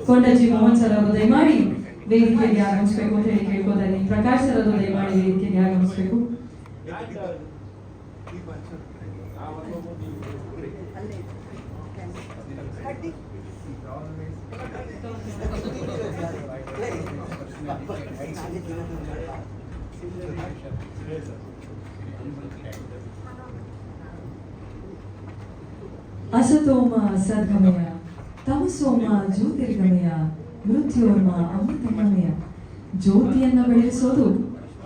Kondajji Mohan sir ಅವರು ದಯಮಾಡಿ ವೇದಿಕೆಗೆ ಆಗಮಿಸಬೇಕು ಅಂತ ಹೇಳಿ ಕೇಳ್ಕೊತಾ ಇದ್ದೀನಿ. ಪ್ರಕಾಶ್ ಸರ್ ಅವರು ದಯಮಾಡಿ ವೇದಿಕೆಗೆ ಆಗಮಿಸಬೇಕು. ಅಸತೋಮ ಸದ್ಗಮಯ ತಮಸೋಮ ಜ್ಯೋತಿರ್ಗಮಯ ಮೃತ್ಯೋರ್ಮ ಅಮೃತಮಯ. ಜ್ಯೋತಿಯನ್ನ ಬೆಳೆಸೋದು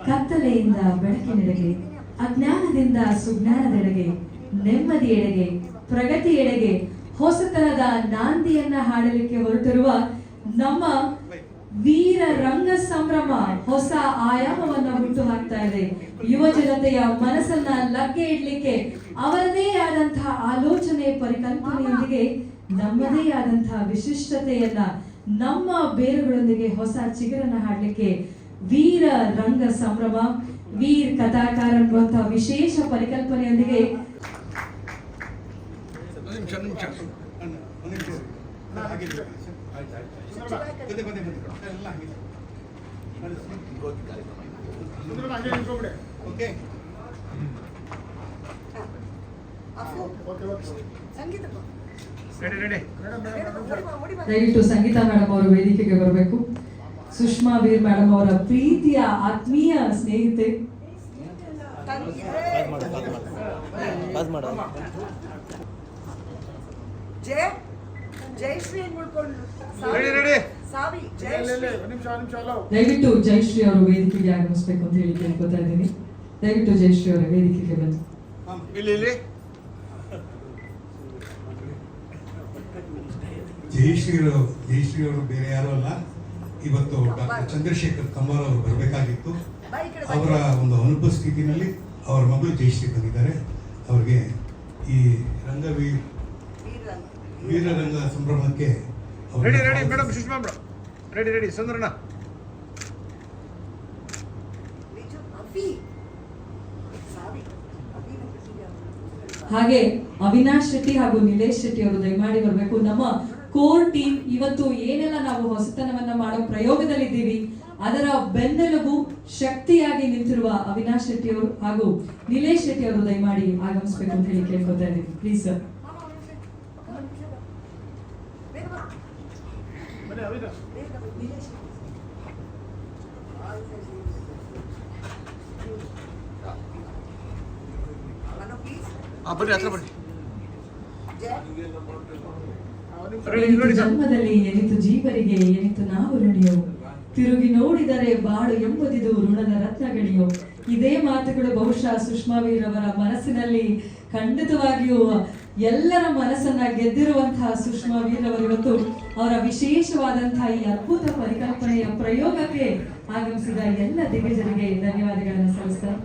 ಕತ್ತಲೆಯಿಂದ ಬೆಳಕಿನೆಡೆಗೆ, ಅಜ್ಞಾನದಿಂದ ಸುಜ್ಞಾನದೆಡೆಗೆ, ನೆಮ್ಮದಿಯೆಡೆಗೆ, ಪ್ರಗತಿಯೆಡೆಗೆ ಹೊಸತನದ ನಾಂದಿಯನ್ನ ಹಾಡಲಿಕ್ಕೆ ಹೊರಟಿರುವ ನಮ್ಮ ವೀರ ರಂಗ ಸಂಭ್ರಮ ಹೊಸ ಆಯಾಮವನ್ನ ಹುಟ್ಟು ಹಾಕ್ತಾ ಇದೆ. ಯುವ ಜನತೆಯ ಮನಸ್ಸನ್ನ ಲಗ್ಗೆ ಇಡ್ಲಿಕ್ಕೆ ಅವರದೇ ಆದಂತಹ ಆಲೋಚನೆ ಪರಿಕಲ್ಪನೆಯೊಂದಿಗೆ ನಮ್ಮದೇ ಆದಂತಹ ವಿಶಿಷ್ಟತೆಯನ್ನ ನಮ್ಮ ಬೇರುಗಳೊಂದಿಗೆ ಹೊಸ ಚಿಗುರನ್ನ ಹಾಡ್ಲಿಕ್ಕೆ ವೀರ ರಂಗ ಸಂಭ್ರಮ, ವೀರ್ ಕಥಾಕಾರ ಅನ್ನುವಂತಹ ವಿಶೇಷ ಪರಿಕಲ್ಪನೆಯೊಂದಿಗೆ ದಯವಿಟ್ಟು ಸಂಗೀತಾ ಮೇಡಮ್ ಅವರು ವೇದಿಕೆಗೆ ಬರಬೇಕು. ಸುಷ್ಮಾ ವೀರ್ ಮೇಡಮ್ ಅವರ ಪ್ರೀತಿಯ ಆತ್ಮೀಯ ಸ್ನೇಹಿತೆ. ದಯವಿಟ್ಟು ಜಯಶ್ರೀ ಅವರು ವೇದಿಕೆಗೆ ಆಗಮಿಸಬೇಕು ಅಂತ ಹೇಳಿ ಕೇಳ್ಕೊತಾ ಇದ್ದೀನಿ. ದಯವಿಟ್ಟು ಜಯಶ್ರೀ ಅವರ ವೇದಿಕೆಗೆ ಬನ್ನಿ. ಜಯಶ್ರೀ ಅವರು ಬೇರೆ ಯಾರು ಅಲ್ಲ, ಇವತ್ತು ಡಾಕ್ಟರ್ ಚಂದ್ರಶೇಖರ್ ಕಮ್ಮಾರ್ ಅವರು ಬರಬೇಕಾಗಿತ್ತು. ಅವರ ಒಂದು ಅನುಪಸ್ಥಿತಿನಲ್ಲಿ ಅವರ ಮಗಳು ಜಯಶ್ರೀ ಬಂದಿದ್ದಾರೆ. ಅವ್ರಿಗೆ ಈ ವೀರರಂಗ ಸಂಭ್ರಮಕ್ಕೆ ಮೇಡಮ್ ಸುಷ್ಮಾ ರೆಡಿ ಸುಂದರಣ್ಣ. ಹಾಗೆ ಅವಿನಾಶ್ ಶೆಟ್ಟಿ ಹಾಗೂ ನಿಲೇಶ್ ಶೆಟ್ಟಿ ಅವರು ದಯಮಾಡಿ ಬರಬೇಕು. ನಮ್ಮ ಕೋರ್ ಟೀಮ್ ಇವತ್ತು ಏನೆಲ್ಲ ನಾವು ಹೊಸತನವನ್ನ ಮಾಡೋ ಪ್ರಯೋಗದಲ್ಲಿದ್ದೀವಿ ಅದರ ಬೆನ್ನೆಲುಬು ಶಕ್ತಿಯಾಗಿ ನಿಂತಿರುವ ಅವಿನಾಶ್ ಶೆಟ್ಟಿ ಅವರು ಹಾಗೂ ನಿಲೇಶ್ ಶೆಟ್ಟಿ ಅವರು ದಯಮಾಡಿ ಆಗಮಿಸಬೇಕು ಅಂತ ಹೇಳಿ ಕೇಳ್ಕೊತಾ ಇದ್ದೀವಿ. Please sir. ಜನ್ಮದಲ್ಲಿ ಎನಿತು ಜೀವರಿಗೆ ಎನಿತು ನಾವು ಋಣಿಯೋ, ತಿರುಗಿ ನೋಡಿದರೆ ಬಾಳು ಎಂಬುದಿದು ಋಣದ ರತ್ನಗಳಿಯೋ. ಇದೇ ಮಾತುಗಳು ಬಹುಶಃ ಸುಷ್ಮಾ ವೀರ್ ಅವರ ಮನಸ್ಸಿನಲ್ಲಿ ಖಂಡಿತವಾಗಿಯೂ ಎಲ್ಲರ ಮನಸ್ಸನ್ನ ಗೆದ್ದಿರುವಂತಹ ಸುಷ್ಮಾ ವೀರ್ ಅವರು ಇವತ್ತು ಅವರ ವಿಶೇಷವಾದಂತಹ ಈ ಅದ್ಭುತ ಪರಿಕಲ್ಪನೆಯ ಪ್ರಯೋಗಕ್ಕೆ ಆಗಮಿಸಿದ ಎಲ್ಲ ದಿಗ್ಗಜರಿಗೆ ಧನ್ಯವಾದಗಳನ್ನು ಸಲ್ಲಿಸ್ತಾರೆ.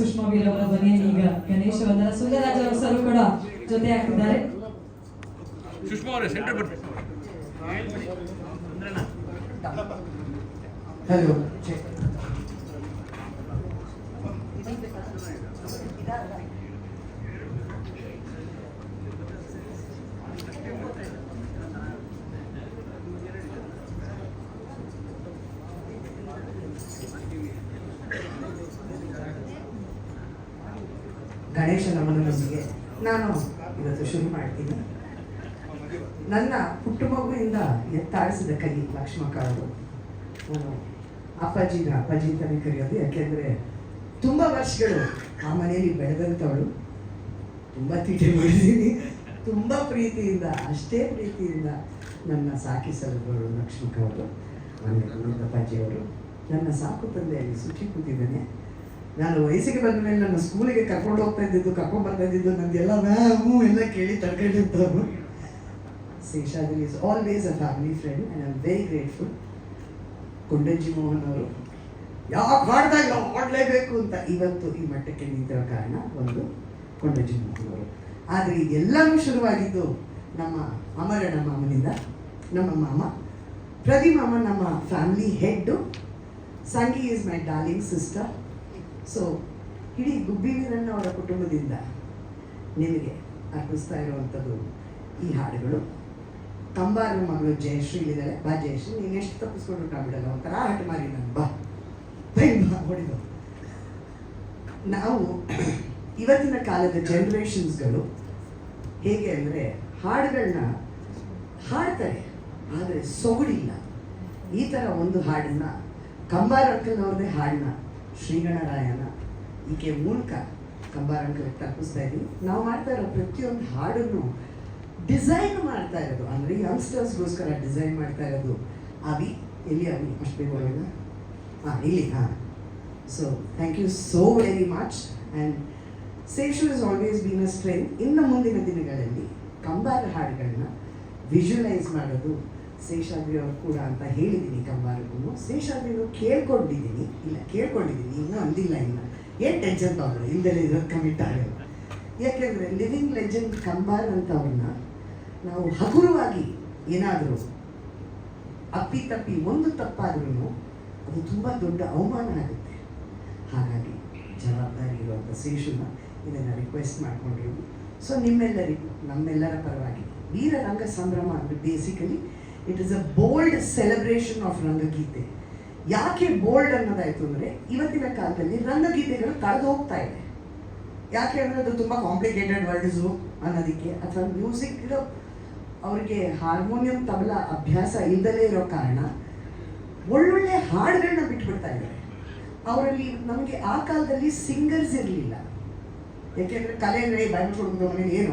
ಸುಷ್ಮಾ ವೀರ್ ಅವರ ಮನೆಯಲ್ಲಿ ಈಗ ಗಣೇಶ ವಂದನ ಸುಂದರರಾಜ್ ಅವರು ಸರ್ ಕೂಡ ಜೊತೆ ಹಾಕಿದ್ದಾರೆ. ಹಲೋ ಗಣೇಶ ನಮನದೊಂದಿಗೆ ನಾನು ಇವತ್ತು ಶುರು ಮಾಡ್ತೀನಿ. ನನ್ನ ಪುಟ್ಟ ಮಗುವಿಂದ ಎತ್ತಾಡಿಸಿದ ಕೈ ಲಕ್ಷ್ಮಕ್ಕ ಅವರು. ನಾನು ಅಪ್ಪಾಜಿ ಅಂತಲೇ ಕರೆಯೋದು, ಯಾಕೆಂದರೆ ತುಂಬ ವರ್ಷಗಳು ಆ ಮನೆಯಲ್ಲಿ ಬೆಳೆದಂಥವಳು. ತುಂಬ ತೀಟೆ ಮಾಡಿದ್ದೀನಿ, ತುಂಬ ಪ್ರೀತಿಯಿಂದ, ಅಷ್ಟೇ ಪ್ರೀತಿಯಿಂದ ನನ್ನ ಸಾಕಿಸಲ್ಗಳು ಲಕ್ಷ್ಮಕ್ಕ ಅವರು. ನನ್ನ ಅಪ್ಪಾಜಿಯವರು ನನ್ನ ಸಾಕು ತಂದೆಯಲ್ಲಿ ಸುಖಿ ಕೂತಿದ್ದಾನೆ. ನಾನು ವಯಸ್ಸಿಗೆ ಬಂದ ಮೇಲೆ ನನ್ನ ಸ್ಕೂಲಿಗೆ ಕರ್ಕೊಂಡು ಹೋಗ್ತಾ ಇದ್ದಿದ್ದು, ಕರ್ಕೊಂಡು ಬರ್ತಾ ಇದ್ದಿದ್ದು, ನನಗೆಲ್ಲ ಮ್ಯಾಮು ಎಲ್ಲ ಕೇಳಿ ತಡ್ಕೊಂಡಿರ್ತಾವೆ. Seshadri is always a family friend and I am very grateful. Kondajji Mohan ಅವರು ಯಾಕೆ ಹಾಡ್ದಾಗ ಹಾಡಲೇಬೇಕು ಅಂತ ಇವತ್ತು ಈ ಮಟ್ಟಕ್ಕೆ ನಿಂತಿರೋ ಕಾರಣ ಒಂದು ಕೊಂಡಜ್ಜಿ ಮೋಹನ್ ಅವರು. ಆದರೆ ಇದೆಲ್ಲವೂ ಶುರುವಾಗಿದ್ದು ನಮ್ಮ ಅಮರಣ್ಣ ಮಾಮನಿಂದ. ನಮ್ಮ ಮಾಮ ಪ್ರದಿ ಮಾಮ ನಮ್ಮ family head. Sangi is my darling sister. So ಇಡೀ ಗುಬ್ಬಿ ವೀರಣ್ಣ ಅವರ ಕುಟುಂಬದಿಂದ ನಿಮಗೆ ಅರ್ಪಿಸ್ತಾ ಇರುವಂಥದ್ದು ಈ ಹಾಡುಗಳು. ಕಂಬಾರ ಮಗಳು ಜಯಶ್ರೀ ಇದ್ದಾಳೆ. ಬಾ ಜಯಶ್ರೀ, ನೀನು ಎಷ್ಟು ತಪ್ಪಿಸ್ಕೊಂಡು ಬಿಡಲ್ಲ, ಒಂಥರ ಹಠ ಮಾರಿ ನಾನು ಬಾ ಹೊಡಿದು. ನಾವು ಇವತ್ತಿನ ಕಾಲದ ಜನರೇಷನ್ಸ್ಗಳು ಹೇಗೆ ಅಂದರೆ ಹಾಡುಗಳನ್ನ ಹಾಡ್ತಾರೆ, ಆದರೆ ಸೊಗಡಿಲ್ಲ. ಈ ಥರ ಒಂದು ಹಾಡನ್ನ ಕಂಬಾರ ಅಂಕಲ್ ಅವ್ರದ್ದೇ ಹಾಡನ್ನ ಶ್ರೀಗಣರಾಯನ ಈಕೆ ಮೂಲಕ ಕಂಬಾರ ಅಂಕಲ್ಗೆ ತಪ್ಪಿಸ್ತಾ ಇದ್ದೀವಿ. ನಾವು ಮಾಡ್ತಾ ಇರೋ ಪ್ರತಿಯೊಂದು ಹಾಡನ್ನು ಡಿಸೈನ್ ಮಾಡ್ತಾ ಇರೋದು, ಅಂದರೆ ಯಂಗ್ಸ್ಟರ್ಸ್ಗೋಸ್ಕರ ಡಿಸೈನ್ ಮಾಡ್ತಾ ಇರೋದು ಅವಿ. ಎಲ್ಲಿ ಅವಿ ಅಷ್ಟು ಬೇಗ ಒಳಗೆ ಇಲ್ಲಿ so thank you so very much. And Sheshu is always been a strength. ಇನ್ನು ಮುಂದಿನ ದಿನಗಳಲ್ಲಿ ಕಂಬಾರ ಹಾಡುಗಳನ್ನ ವಿಜುವಲೈಸ್ ಮಾಡೋದು ಶೇಷಾದ್ರಿ ಅವ್ರು ಕೂಡ ಅಂತ ಹೇಳಿದ್ದೀನಿ. ಕಂಬಾರಗೂ ಶೇಷಾದ್ರಿನೂ ಕೇಳ್ಕೊಂಡಿದ್ದೀನಿ, ಇನ್ನೂ ಅಂದಿಲ್ಲ, ಇನ್ನು ಏನು ಟೆನ್ಷನ್ ತಗೊಂಡ್ರೆ ಇಲ್ಲದೆ ಇರೋದು ಕಮಿಟ್ ಆಗಲ್ಲ. ಯಾಕೆಂದರೆ ಲಿವಿಂಗ್ ಲೆಜೆಂಡ್ ಕಂಬಾರ ಅಂತ ಅವ್ರನ್ನ ನಾವು ಹಗುರವಾಗಿ ಏನಾದರೂ ಅಪ್ಪಿತಪ್ಪಿ ಒಂದು ತಪ್ಪಾದ್ರೂ ಅದು ತುಂಬ ದೊಡ್ಡ ಅವಮಾನ ಆಗುತ್ತೆ. ಹಾಗಾಗಿ ಜವಾಬ್ದಾರಿ ಇರುವಂಥ ಶೇಷುನ ಇದನ್ನು ರಿಕ್ವೆಸ್ಟ್ ಮಾಡ್ಕೊಂಡಿರೋದು. ಸೊ ನಿಮ್ಮೆಲ್ಲರಿಗೂ ನಮ್ಮೆಲ್ಲರ ಪರವಾಗಿ ವೀರರಂಗ ಸಂಭ್ರಮ ಅಂದರೆ basically it is a bold celebration of ರಂಗಗೀತೆ. ಯಾಕೆ ಬೋಲ್ಡ್ ಅನ್ನೋದಾಯಿತು ಅಂದರೆ ಇವತ್ತಿನ ಕಾಲದಲ್ಲಿ ರಂಗಗೀತೆಗಳು ಕಳೆದು ಹೋಗ್ತಾ ಇದೆ. ಯಾಕೆ ಅಂದರೆ ಅದು ತುಂಬ ಕಾಂಪ್ಲಿಕೇಟೆಡ್ ವರ್ಡ್ಸು ಅನ್ನೋದಕ್ಕೆ, ಅಥವಾ ಮ್ಯೂಸಿಕ್ ಅವ್ರಿಗೆ ಹಾರ್ಮೋನಿಯಂ ತಬಲಾ ಅಭ್ಯಾಸ ಇಲ್ಲದಲೇ ಇರೋ ಕಾರಣ ಒಳ್ಳೊಳ್ಳೆ ಹಾಡುಗಳನ್ನ ಬಿಟ್ಬಿಡ್ತಾ ಇದ್ದಾರೆ. ಅವರಲ್ಲಿ ನಮಗೆ ಆ ಕಾಲದಲ್ಲಿ ಸಿಂಗರ್ಸ್ ಇರಲಿಲ್ಲ. ಯಾಕೆಂದರೆ ಕಲೆ ಅಂದರೆ ಬೈಬಲ್ ಕೊಡ್ಬೋದು ಮನೇಲಿ ಏನು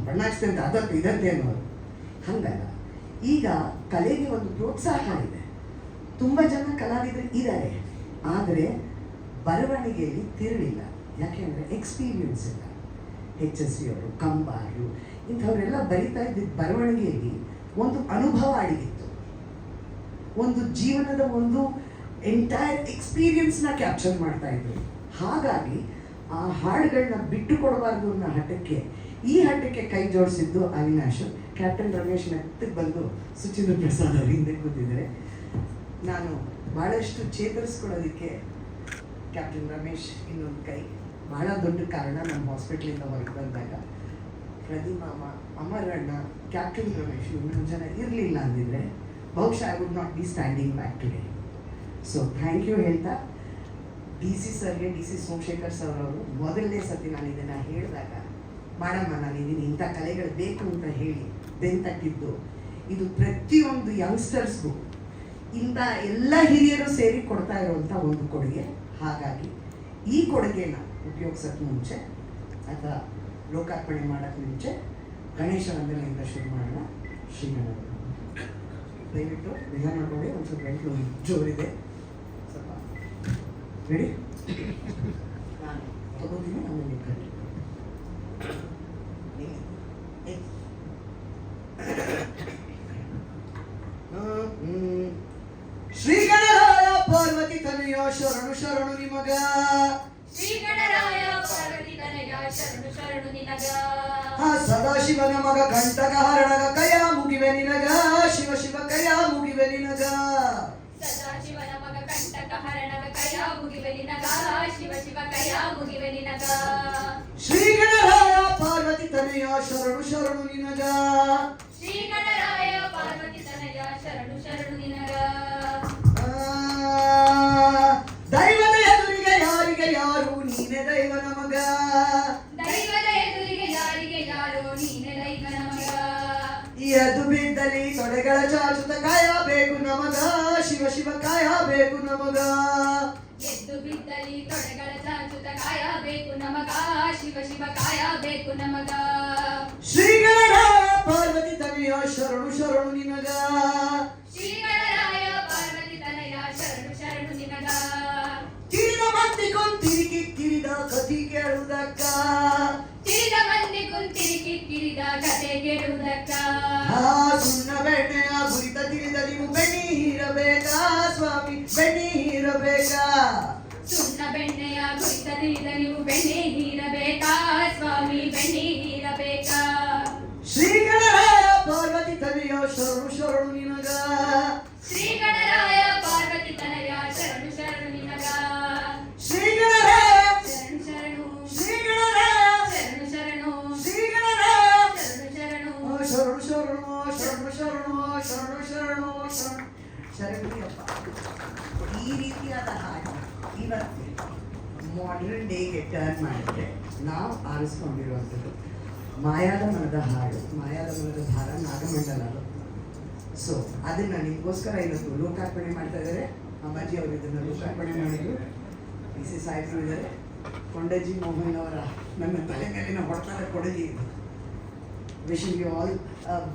ಬಣ್ಣ ಹಚ್ತೆ ಅಂತ ಅದಕ್ಕೆ ಇದಂತೆ ಅನ್ನೋರು. ಹಂಗಲ್ಲ, ಈಗ ಕಲೆಗೆ ಒಂದು ಪ್ರೋತ್ಸಾಹ ಇದೆ. ತುಂಬ ಜನ ಕಲಾವಿದರು ಇದ್ದಾರೆ, ಆದರೆ ಬರವಣಿಗೆಯಲ್ಲಿ ತಿರುಳಿಲ್ಲ. ಯಾಕೆಂದರೆ ಎಕ್ಸ್ಪೀರಿಯನ್ಸ್ ಇಲ್ಲ. HSV ಅವರು, ಕಂಬಾರು ಇಂಥವರೆಲ್ಲ ಬರಿತಾ ಇದ್ದಿದ್ದ ಬರವಣಿಗೆಯಲ್ಲಿ ಒಂದು ಅನುಭವ ಅಡಗಿತ್ತು, ಒಂದು ಜೀವನದ ಒಂದು ಎಂಟೈರ್ ಎಕ್ಸ್ಪೀರಿಯನ್ಸ್ನ ಕ್ಯಾಪ್ಚರ್ ಮಾಡ್ತಾ ಇದ್ರು. ಹಾಗಾಗಿ ಆ ಹಾಡುಗಳನ್ನ ಬಿಟ್ಟು ಕೊಡಬಾರ್ದು ಅನ್ನೋ ಹಠಕ್ಕೆ, ಈ ಹಠಕ್ಕೆ ಕೈ ಜೋಡಿಸಿದ್ದು ಅವಿನಾಶ್. ಕ್ಯಾಪ್ಟನ್ ರಮೇಶ್ ಮೆತ್ತಗೆ ಬಂದು ಸುಚೇಂದ್ರ ಪ್ರಸಾದ್ ಅವರು ಹಿಂದೆ ಕೂತಿದ್ದಾರೆ. ನಾನು ಭಾಳಷ್ಟು ಚೇತರಿಸ್ಕೊಳ್ಳೋದಕ್ಕೆ ಕ್ಯಾಪ್ಟನ್ ರಮೇಶ್ ಇನ್ನೊಂದು ಕೈ ಭಾಳ ದೊಡ್ಡ ಕಾರಣ. ನಮ್ಮ ಹಾಸ್ಪಿಟ್ಲಿಂದ ಹೊರಗೆ ಬಂದಾಗ ಪ್ರದೀಮಾಮ, ಅಮರಣ್ಣ, ಕ್ಯಾಪ್ಟನ್ ರಮೇಶ್ ಇನ್ನೊಂದು ಜನ ಇರಲಿಲ್ಲ ಅಂದಿದ್ರೆ ಬಹುಶಃ I would not be standing back today. So thank you ಹೇಳ್ತಾ DC ಸರ್ಗೆ, DC ಸೋಮಶೇಖರ್ ಸರ್ ಅವರು ಮೊದಲನೇ ಸತಿ ನಾನು ಇದನ್ನು ಹೇಳಿದಾಗ, ಮಾಡಮ್ಮ ನಾನಿದ್ದೀನಿ ಇಂಥ ಕಲೆಗಳು ಬೇಕು ಅಂತ ಹೇಳಿ ಬೆಂತಟ್ಟಿದ್ದು, ಇದು ಪ್ರತಿಯೊಂದು ಯಂಗ್ಸ್ಟರ್ಸ್ಗೂ ಇಂಥ ಎಲ್ಲ ಹಿರಿಯರು ಸೇರಿ ಕೊಡ್ತಾ ಇರುವಂಥ ಒಂದು ಕೊಡುಗೆ. ಹಾಗಾಗಿ ಈ ಕೊಡುಗೆನ ಉಪಯೋಗಿಸೋಕ್ಕೆ ಮುಂಚೆ ಅಥವಾ ಲೋಕಾರ್ಪಣೆ ಮಾಡೋಕ್ಕೆ ಮುಂಚೆ ಗಣೇಶ ವಂದನೆಯಿಂದ ಶುರು ಮಾಡೋಣ. ಶ್ರೀಗಣರು ದಯವಿಟ್ಟು ನಿಜ ಮಾಡ್ಕೊಳ್ಳಿ, ಒಂದು ಸ್ವಲ್ಪ ಗಂಟಲು ಜೋರಿದೆ, ಸ್ವಲ್ಪ ರೆಡಿ. ನಾನು ತಗೋತೀನಿ, ಆಮೇಲೆ ಕಟ್ಟಿ ಶ್ರೀ ಗಣರಾಯ ಪಾರ್ವತಿ ತನಯ ಶರಣು ಶರಣು ನಿಮಗ. ಶ್ರೀ ಗಣರಾಯ ಪಾರ್ವತಿ ತನಯ ಶರಣು ಶರಣು ನಿನಗ. ಸದಾಶಿವನ ಮಗ ಕಂಟಕ ಹರಣಗ ಕಯ ಮುಗಿವೆ ನಿನಗ. ಶಿವ ಶಿವ ಕಯ ಮುಗಿವೆ ನಿನಗ. ಸದಾಶಿವನ ಮಗ ಕಂಟಕ ಹರಣಗ ಕಯ ಮುಗಿವೆ ನಿನಗ. ಶಿವ ಶಿವ ಕಯ ಮುಗಿವೆ ನಿನಗ. ಶ್ರೀ ಗಣರಾಯ ಪಾರ್ವತಿ ತನಯ ಶರಣು ಶರಣು ನಿನಗ. ಶ್ರೀ ಗಣರಾಯ ಪಾರ್ವತಿ ತನಯ ಶರಣು ಶರಣು ನಿನಗ. ದೈವದ ಎದುರಿಗೆ ಯಾರಿಗೆ ಯಾರು ನೀನೆ ದೈವನ ಮಗ. ದೈವದ ಎದುರಿಗೆ ಯಾರಿಗೆ ಯಾರೋ ನೀನೆ ದೈವನ ಮಗ. ಎದ್ದು ಬಿದ್ದಲ್ಲಿ ತೊಡೆಗಳ ಚಾಚುತ ಕಾಯಬೇಕು ನಮಗ. ಶಿವ ಶಿವ ಕಾಯಬೇಕು ನಮಗ. ಎದ್ದು ಬಿದ್ದಲ್ಲಿ ತೊಡೆಗಳ ಚಾಚುತ ಕಾಯಬೇಕು ನಮಗ. ಶಿವ ಶಿವ ಕಾಯಬೇಕು ನಮಗ. ಶ್ರೀ ಗಣರಾಯ ಪಾರ್ವತಿ ತನಯ ಶರಣು ಶರಣು ನಿನಗ. ಶ್ರೀ ಗಣರಾಯ ಪಾರ್ವತಿ ತನಯ ಶರಣು ಶರಣು ನಿನಗ. ತಿರಿದ ಮಂದಿ ಕೊಂತಿರಿ ಕಿಕ್ಕಿರಿದ ಕಥಿ ಕೇಳುವುದಕ್ಕ. ತಿರಿದ ಮಂದಿ ಕುಂತಿರಿ ಕಿಕ್ಕಿರಿದ ಕತೆ ಕೇಳುವುದಕ್ಕ. ಸುಣ್ಣ ಬೆಣ್ಣೆಯ ಗುರಿತ ತಿಳಿದ ನೀವು ಬೆಣ್ಣಿ ಹೀರಬೇಕಾ ಸ್ವಾಮಿ, ಬೆಣ್ಣಿ ಹೀರಬೇಕಾ. ಸುಣ್ಣ ಬೆಣ್ಣೆಯ ಕುರಿತ ತಿಳಿದ ನೀವು ಬೆಣ್ಣೆ ಹೀರಬೇಕಾ ಸ್ವಾಮಿ, ಬೆಣ್ಣೆ ಹೀರಬೇಕಾ. ಶ್ರೀ ಗಣರಾಯ ಪಾರ್ವತಿ ತನಯ ಶರಣು ಶರಣು ನಿನಗ. ಶ್ರೀ ಗಣರಾಯ ಪಾರ್ವತಿ ತನಯ ಶರಣು ಶರಣು ನಿನಗ. ಶ್ರೀ ಗಣರಾಯ ಮಾಡರ್ನ್ ಡೇಗೆ ಟರ್ನ್ ಮಾಡಿದ್ರೆ ನಾವು ಆರಿಸ್ಕೊಂಡಿರುವಂಥದ್ದು ಮಾಯಾದ ಮನದ ಹಾಡು, ಮಾಯಾದ ಮನದ ಭಾರ ನಾಗಮಂಡಲ. ಸೊ ಅದನ್ನು ನಿಮಗೋಸ್ಕರ ಇವತ್ತು ಲೋಕಾರ್ಪಣೆ ಮಾಡ್ತಾ ಇದ್ದಾರೆ. ಅಮ್ಮಾಜಿ ಅವರು ಇದನ್ನು ಲೋಕಾರ್ಪಣೆ ಮಾಡಿದ್ರು. ಪಿ ಸಿ ಸಾಹೇಬರು ಇದ್ದಾರೆ. ಕೊಂಡಜ್ಜಿ ಮೋಹನ್ ಅವರ ನನ್ನ ತಲೆ ಮೇಲಿನ ಹೊಡೆತದ ಕೊಡುಗೆ ಇದು. Wishing you all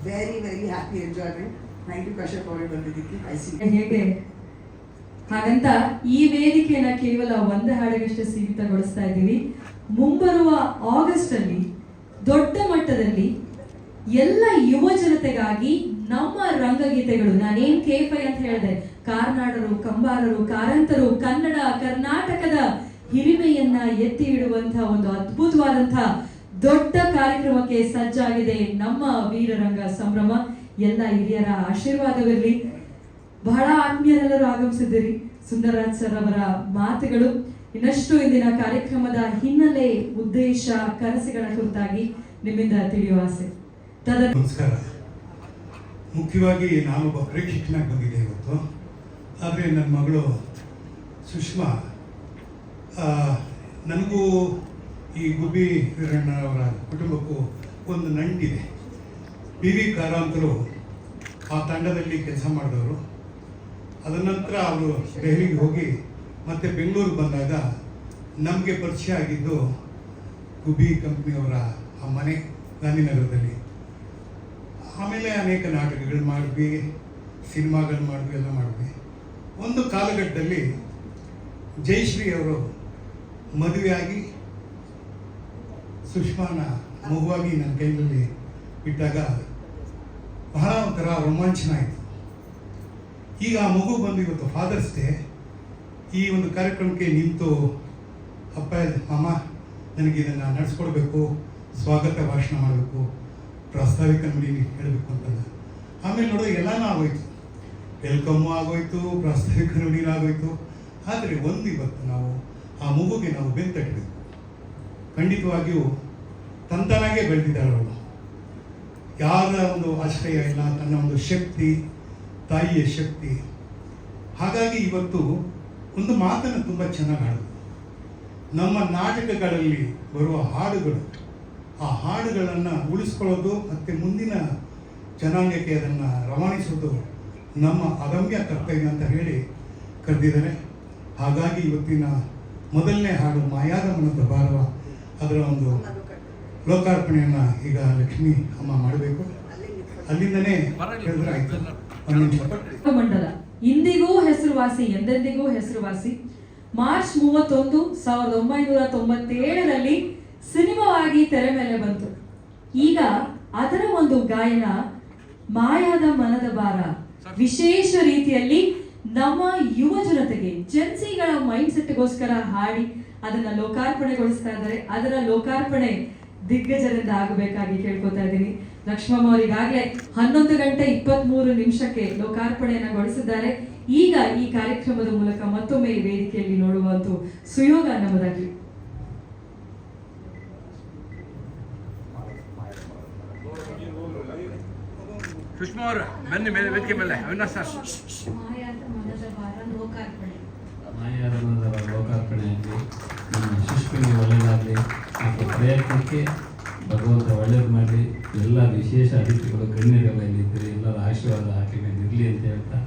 very very happy enjoyment. Thank you Kashyap ಅವರಿಗೆ ಬಂದಿದ್ದಕ್ಕೆ. ಐ ಸಿ ಹೇಗೆ ಹಾಗಂತ ಈ ವೇದಿಕೆಯನ್ನ ಕೇವಲ ಒಂದು ಹಾಡಿಗಷ್ಟೇ ಸೀಮಿತಗೊಳಿಸ್ತಾ ಇದ್ದೀವಿ. ಮುಂಬರುವ ಆಗಸ್ಟ್ ಅಲ್ಲಿ ದೊಡ್ಡ ಮಟ್ಟದಲ್ಲಿ ಎಲ್ಲ ಯುವ ಜನತೆಗಾಗಿ ನಮ್ಮ ರಂಗಗೀತೆಗಳು, ನಾನೇನ್ K5 ಅಂತ ಹೇಳಿದೆ, ಕಾರ್ನಾಡರು, ಕಂಬಾರರು, ಕಾರಂತರು, ಕನ್ನಡ ಕರ್ನಾಟಕದ ಹಿರಿಮೆಯನ್ನ ಎತ್ತಿ ಇಡುವಂತಹ ಒಂದು ಅದ್ಭುತವಾದಂತಹ ದೊಡ್ಡ ಕಾರ್ಯಕ್ರಮಕ್ಕೆ ಸಜ್ಜಾಗಿದೆ ನಮ್ಮ ವೀರರಂಗ ಸಂಭ್ರಮ. ಎಲ್ಲ ಹಿರಿಯರ ಆಶೀರ್ವಾದವಿರಲಿ. ಬಹಳ ಆತ್ಮೀಯರೆಲ್ಲರೂ ಆಗಮಿಸಿದ್ದೀರಿ. ಸುಂದರರಾಜ್ ಸರ್ ಅವರ ಮಾತುಗಳು ಇನ್ನಷ್ಟು ಇಂದಿನ ಕಾರ್ಯಕ್ರಮದ ಹಿನ್ನೆಲೆ, ಉದ್ದೇಶ, ಕನಸುಗಳ ಕುರಿತಾಗಿ ನಿಮ್ಮಿಂದ ತಿಳಿಯುವ ಆಸೆ. ನಮಸ್ಕಾರ. ಮುಖ್ಯವಾಗಿ ನಾನೊಬ್ಬ ಪ್ರೇಕ್ಷಕನಾಗಿ ಬಂದಿದ್ದೆ ಇವತ್ತು. ಆದರೆ ನನ್ನ ಮಗಳು ಸುಷ್ಮಾ, ನನಗೂ ಈ ಗುಬ್ಬಿ ವೀರಣ್ಣ ಅವರ ಕುಟುಂಬಕ್ಕೂ ಒಂದು ನಂಟಿದೆ. PV ಕಾರಂತರು ಆ ತಂಡದಲ್ಲಿ ಕೆಲಸ ಮಾಡಿದವರು. ಅದ ನಂತರ ಅವರು ದೆಹಲಿಗೆ ಹೋಗಿ ಮತ್ತೆ ಬೆಂಗಳೂರು ಬಂದಾಗ ನಮಗೆ ಪರಿಚಯ ಆಗಿದ್ದು ಗುಬ್ಬಿ ಕಂಪ್ನಿಯವರ ಆ ಮನೆ ಗಾಂಧಿನಗರದಲ್ಲಿ. ಆಮೇಲೆ ಅನೇಕ ನಾಟಕಗಳು ಮಾಡಿದ್ವಿ, ಸಿನಿಮಾಗಳು ಮಾಡಿದ್ವಿ, ಎಲ್ಲ ಮಾಡಿದ್ವಿ. ಒಂದು ಕಾಲಘಟ್ಟದಲ್ಲಿ ಜಯಶ್ರೀ ಅವರು ಮದುವೆಯಾಗಿ ಸುಷ್ಮಾನ ಮಗುವಾಗಿ ನನ್ನ ಕೈಯಲ್ಲಿ ಬಿಟ್ಟಾಗ ಬಹಳ ಒಂಥರ ರೋಮಾಂಚನ ಆಯಿತು. ಈಗ ಆ ಮಗು ಬಂದು ಇವತ್ತು ಫಾದರ್ಸ್ ಡೇ ಈ ಒಂದು ಕಾರ್ಯಕ್ರಮಕ್ಕೆ ನಿಂತು, ಅಪ್ಪ ಮಾಮ ನನಗೆ ಇದನ್ನು ನಡೆಸ್ಕೊಡ್ಬೇಕು, ಸ್ವಾಗತ ಭಾಷಣ ಮಾಡಬೇಕು, ಪ್ರಾಸ್ತಾವಿಕ ನುಡಿ ಹೇಳಬೇಕು ಅಂತಂದ. ಆಮೇಲೆ ನೋಡೋ ಎಲ್ಲನೂ ಆಗೋಯ್ತು, ವೆಲ್ಕಮ್ಮು ಆಗೋಯ್ತು, ಪ್ರಾಸ್ತಾವಿಕ ನುಡಿನೂ ಆಗೋಯ್ತು. ಆದರೆ ಒಂದು ಇವತ್ತು ನಾವು ಆ ಮಗುಗೆ ನಾವು ಬೆಂತಟ್ಟಬೇಕು. ಖಂಡಿತವಾಗಿಯೂ ತಂತಾನಾಗೆ ಬೆಳೆದಿದ್ದಾಳೆ ಅವಳು. ಯಾರ ಒಂದು ಆಶ್ರಯ ಇಲ್ಲ, ತನ್ನ ಒಂದು ಶಕ್ತಿ, ತಾಯಿಯ ಶಕ್ತಿ. ಹಾಗಾಗಿ ಇವತ್ತು ಒಂದು ಮಾತನ್ನು ತುಂಬ ಚೆನ್ನಾಗಿ ಹಾಡೋದು. ನಮ್ಮ ನಾಟಕಗಳಲ್ಲಿ ಬರುವ ಹಾಡುಗಳು, ಆ ಹಾಡುಗಳನ್ನು ಉಳಿಸ್ಕೊಳ್ಳೋದು ಮತ್ತು ಮುಂದಿನ ಜನಾಂಗಕ್ಕೆ ಅದನ್ನು ರವಾನಿಸೋದು ನಮ್ಮ ಅದಮ್ಯ ಕರ್ತವ್ಯ ಅಂತ ಹೇಳಿ ಕರೆದಿದ್ದಾರೆ. ಹಾಗಾಗಿ ಇವತ್ತಿನ ಮೊದಲನೇ ಹಾಡು ಮಾಯಾದ ಮನದ ಭಾರವ, ಅದರ ಒಂದು ಲೋಕಾರ್ಪಣೆಯನ್ನು ಈಗ ಲಕ್ಷ್ಮೀ ಅಮ್ಮ ಮಾಡಬೇಕು. ಅಲ್ಲಿಂದನೇ ಹೇಳಿದ್ರೆ ಆಯ್ತು. ಮಂಡಲ ಇಂದಿಗೂ ಹೆಸರುವಾಸಿ, ಎಂದೆಂದಿಗೂ ಹೆಸರುವಾಸಿ. ಮಾರ್ಚ್ 31, 1997ರಲ್ಲಿ ಸಿನಿಮಾವಾಗಿ ತೆರೆ ಮೇಲೆ ಬಂತು. ಈಗ ಅದರ ಒಂದು ಗಾಯನ ಮಾಯಾದ ಮನದ ಭಾರ ವಿಶೇಷ ರೀತಿಯಲ್ಲಿ ನಮ್ಮ ಯುವ ಜನತೆಗೆ, ಜೆನ್ಸಿಗಳ ಮೈಂಡ್ ಸೆಟ್ಗೋಸ್ಕರ ಹಾಡಿ ಅದನ್ನ ಲೋಕಾರ್ಪಣೆಗೊಳಿಸ್ತಾ ಇದ್ದಾರೆ. ಅದರ ಲೋಕಾರ್ಪಣೆ ದಿಗ್ಗಜರಿಂದ ಆಗಬೇಕಾಗಿ ಕೇಳ್ಕೊತಾ ಇದ್ದೀನಿ. ಲಕ್ಷ್ಮಮ್ಮ ಅವರಿಗಾಗಲೇ 11:23 ಲೋಕಾರ್ಪಣೆಯನ್ನ ಗೊಳಿಸಿದ್ದಾರೆ. ಈಗ ಈ ಕಾರ್ಯಕ್ರಮದ ಮೂಲಕ ಮತ್ತೊಮ್ಮೆ ಈ ವೇದಿಕೆಯಲ್ಲಿ ನೋಡುವಂತ ಸುಯೋಗ ನಮ್ಮದಾಗಲಿ. ಸುಷ್ಮಾ ಅವರು ಬನ್ನಿ ಮೇಲೆ ವೇದಿಕೆ ಮೇಲೆ. ಅವಿನಾಶ್ ಸರ್. ಮಾಯಾದ ಮನದ ಭಾರ ಲೋಕಾರ್ಪಣೆ. ಮಾಯಾದ ಮನದ ಲೋಕಾರ್ಪಣೆಯಲ್ಲಿ ನಮ್ಮ ಶಿಷ್ಯನಿಗೆ ಒಳ್ಳೆಯದಾಗಲಿ, ಮತ್ತು ಪ್ರಯತ್ನಕ್ಕೆ ಭಗವಂತ ಒಳ್ಳೇದು ಮಾಡಲಿ. ಎಲ್ಲ ವಿಶೇಷ ಅತಿಥಿಗಳು ಗಣ್ಯರೆಲ್ಲ ಇಲ್ಲಿದ್ದರೆ ಎಲ್ಲರ ಆಶೀರ್ವಾದ ಆಕೆ ಮೇಲೆ ಇರಲಿ ಅಂತ ಹೇಳ್ತಾ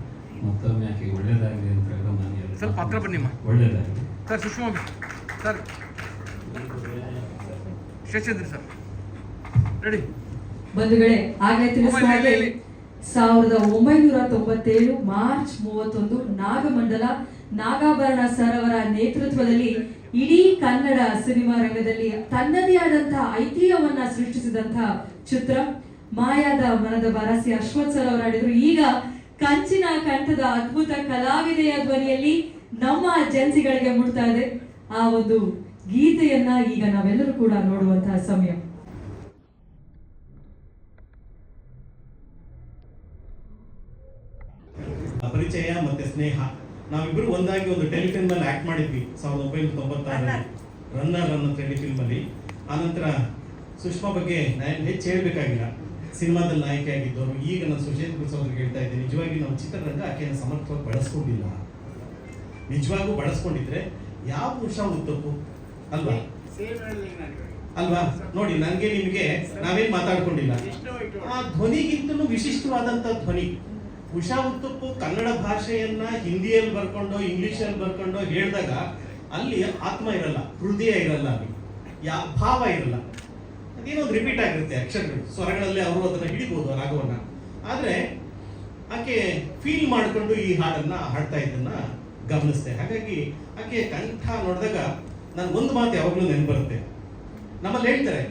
ಮತ್ತೊಮ್ಮೆ ಆಕೆಗೆ ಒಳ್ಳೇದಾಗಲಿ ಅಂತ ಹೇಳ್ತಾ ನಾನು ಸ್ವಲ್ಪ ಹತ್ರ ಬನ್ನಿಮ್ಮ. ಒಳ್ಳೇದಾಗಲಿ sir. Sushma sir, Sheshendra sir ready. ಬಂಧುಗಳೇ, ಆಗಲೇ ತಿಳಿಸಿದ ಹಾಗೆ 1997 ಮಾರ್ಚ್ 31 ನಾಗಮಂಡಲ ನಾಗಾಭರಣ ಸರ್ ಅವರ ನೇತೃತ್ವದಲ್ಲಿ ಇಡೀ ಕನ್ನಡ ಸಿನಿಮಾ ರಂಗದಲ್ಲಿ ತನ್ನದೇ ಆದಂತಹ ಐತಿಹ್ಯವನ್ನ ಸೃಷ್ಟಿಸಿದಂತಹ ಚಿತ್ರ ಮಾಯಾದ ಮನದ ಭಾರ. ಸಿ ಅಶ್ವಥ್ ಸರ್ ಅವರು ಆಡಿದ್ರು. ಈಗ ಕಂಚಿನ ಕಂಠದ ಅದ್ಭುತ ಕಲಾವಿದೆಯ ಧ್ವನಿಯಲ್ಲಿ ನಮ್ಮ ಜೆನ್ಸಿಗಳಿಗೆ ಮುಟ್ತಾ ಇದೆ ಆ ಒಂದು ಗೀತೆಯನ್ನ ಈಗ ನಾವೆಲ್ಲರೂ ಕೂಡ ನೋಡುವಂತಹ ಸಮಯ. ಪರಿಚಯ ಮತ್ತೆ ಸ್ನೇಹ, ನಾವಿಬ್ಬರು ಒಂದಾಗಿ ಒಂದು ಟೆಲಿಫಿಲ್ಮ್ ಅಲ್ಲಿ ಆಕ್ಟ್ ಮಾಡಿದ್ವಿ 1996ರಲ್ಲಿ, ರನ್ನರ್ ಅನ್ನೋ ಟೆಲಿಫಿಲ್ಮ್ ಅಲ್ಲಿ. ಆನಂತರ ಸುಷ್ಮಾ ಬಗ್ಗೆ ನಾನು ಹೆಚ್ಚು ಹೇಳಬೇಕಾಗಿಲ್ಲ, ಸಿನಿಮಾದಲ್ಲಿ ನಾಯಕಿ ಆಗಿದ್ದವರು. ಈಗ ನಾನು ಸುಶೇಂದ್ರ ಪ್ರಸಾದ್ ಹೇಳ್ತಾ ಇದ್ದೆ, ನಿಜವಾಗಿ ನಾವು ಚಿತ್ರರಂಗ ಆಕೆಯನ್ನು ಸಮರ್ಥವಾಗಿ ಬಳಸ್ಕೊಂಡಿಲ್ಲ. ನಿಜವಾಗೂ ಬಳಸ್ಕೊಂಡಿದ್ರೆ ಯಾವ ಉಷಾ ಉತ್ತಪ್ಪು ಅಲ್ವಾ ಅಲ್ವಾ? ನೋಡಿ, ನನಗೆ ನಿಮಗೆ ನಾವೇನ್ ಮಾತಾಡ್ಕೊಂಡಿಲ್ಲ. ಆ ಧ್ವನಿಗಿಂತಲೂ ವಿಶಿಷ್ಟವಾದಂತ ಧ್ವನಿ. ಉಷಾ ಉತ್ತಪ್ಪು ಕನ್ನಡ ಭಾಷೆಯನ್ನ ಹಿಂದಿಯಲ್ಲಿ ಬರ್ಕೊಂಡು ಇಂಗ್ಲಿಷಲ್ಲಿ ಬರ್ಕೊಂಡು ಹೇಳಿದಾಗ ಅಲ್ಲಿ ಆತ್ಮ ಇರಲ್ಲ, ಹೃದಯ ಇರಲ್ಲ, ಅಲ್ಲಿ ಭಾವ ಇರಲ್ಲ. ಅದೇನೋ ಒಂದು ರಿಪೀಟ್ ಆಗಿರುತ್ತೆ ಅಕ್ಷರಗಳು, ಸ್ವರಗಳಲ್ಲಿ ಅವರು ಅದನ್ನ ಹಿಡಿಬಹುದು ರಾಗವನ್ನ. ಆದ್ರೆ ಆಕೆ ಫೀಲ್ ಮಾಡಿಕೊಂಡು ಈ ಹಾಡನ್ನ ಹಾಡ್ತಾ ಇದ್ದನ್ನ ಗಮನಿಸ್ತೆ. ಹಾಗಾಗಿ ಆಕೆ ಕಂಠ ನೋಡಿದಾಗ ನನ್ಗೊಂದು ಮಾತು ಯಾವಾಗಲೂ ನೆನಪು ಬರುತ್ತೆ. ನಮ್ಮಲ್ಲಿ ಹೇಳ್ತಾರೆ,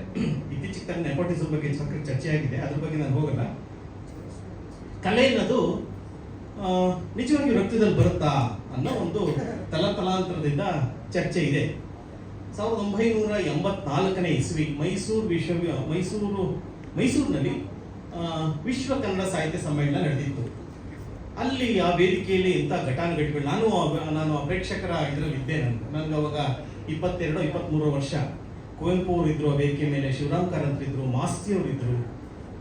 ಇತ್ತೀಚೆಗೆ ತನ್ನ ನೆಪೋಟಿಸಮ್ ಬಗ್ಗೆ ಚರ್ಚೆ ಆಗಿದೆ, ಅದ್ರ ಬಗ್ಗೆ ನಾನು ಹೋಗಲ್ಲ. ಕಲೆ ಅನ್ನೋದು ನಿಜವಾಗಿ ರಕ್ತದಲ್ಲಿ ಬರುತ್ತಾ ಅನ್ನೋ ಒಂದು ತಲಾಂತರದಿಂದ ಚರ್ಚೆ ಇದೆ. 1984ನೇ ಇಸ್ವಿ ಮೈಸೂರಿನಲ್ಲಿ ವಿಶ್ವ ಕನ್ನಡ ಸಾಹಿತ್ಯ ಸಮ್ಮೇಳನ ನಡೆದಿತ್ತು. ಅಲ್ಲಿ ಆ ವೇದಿಕೆಯಲ್ಲಿ ಇಂಥ ಘಟಾನುಘಟಿಗಳು, ನಾನು ಪ್ರೇಕ್ಷಕರ ಇದರಲ್ಲಿ ಇದ್ದೆ. ನನಗೆ ಅವಾಗ 22-23 ವರ್ಷ. ಕುವೆಂಪು ಅವರು ಇದ್ರು ಆ ವೇದಿಕೆ ಮೇಲೆ, ಶಿವರಾಮ್ ಕಾರಂತ್ ಇದ್ರು, ಮಾಸ್ತಿ ಅವರು ಇದ್ರು,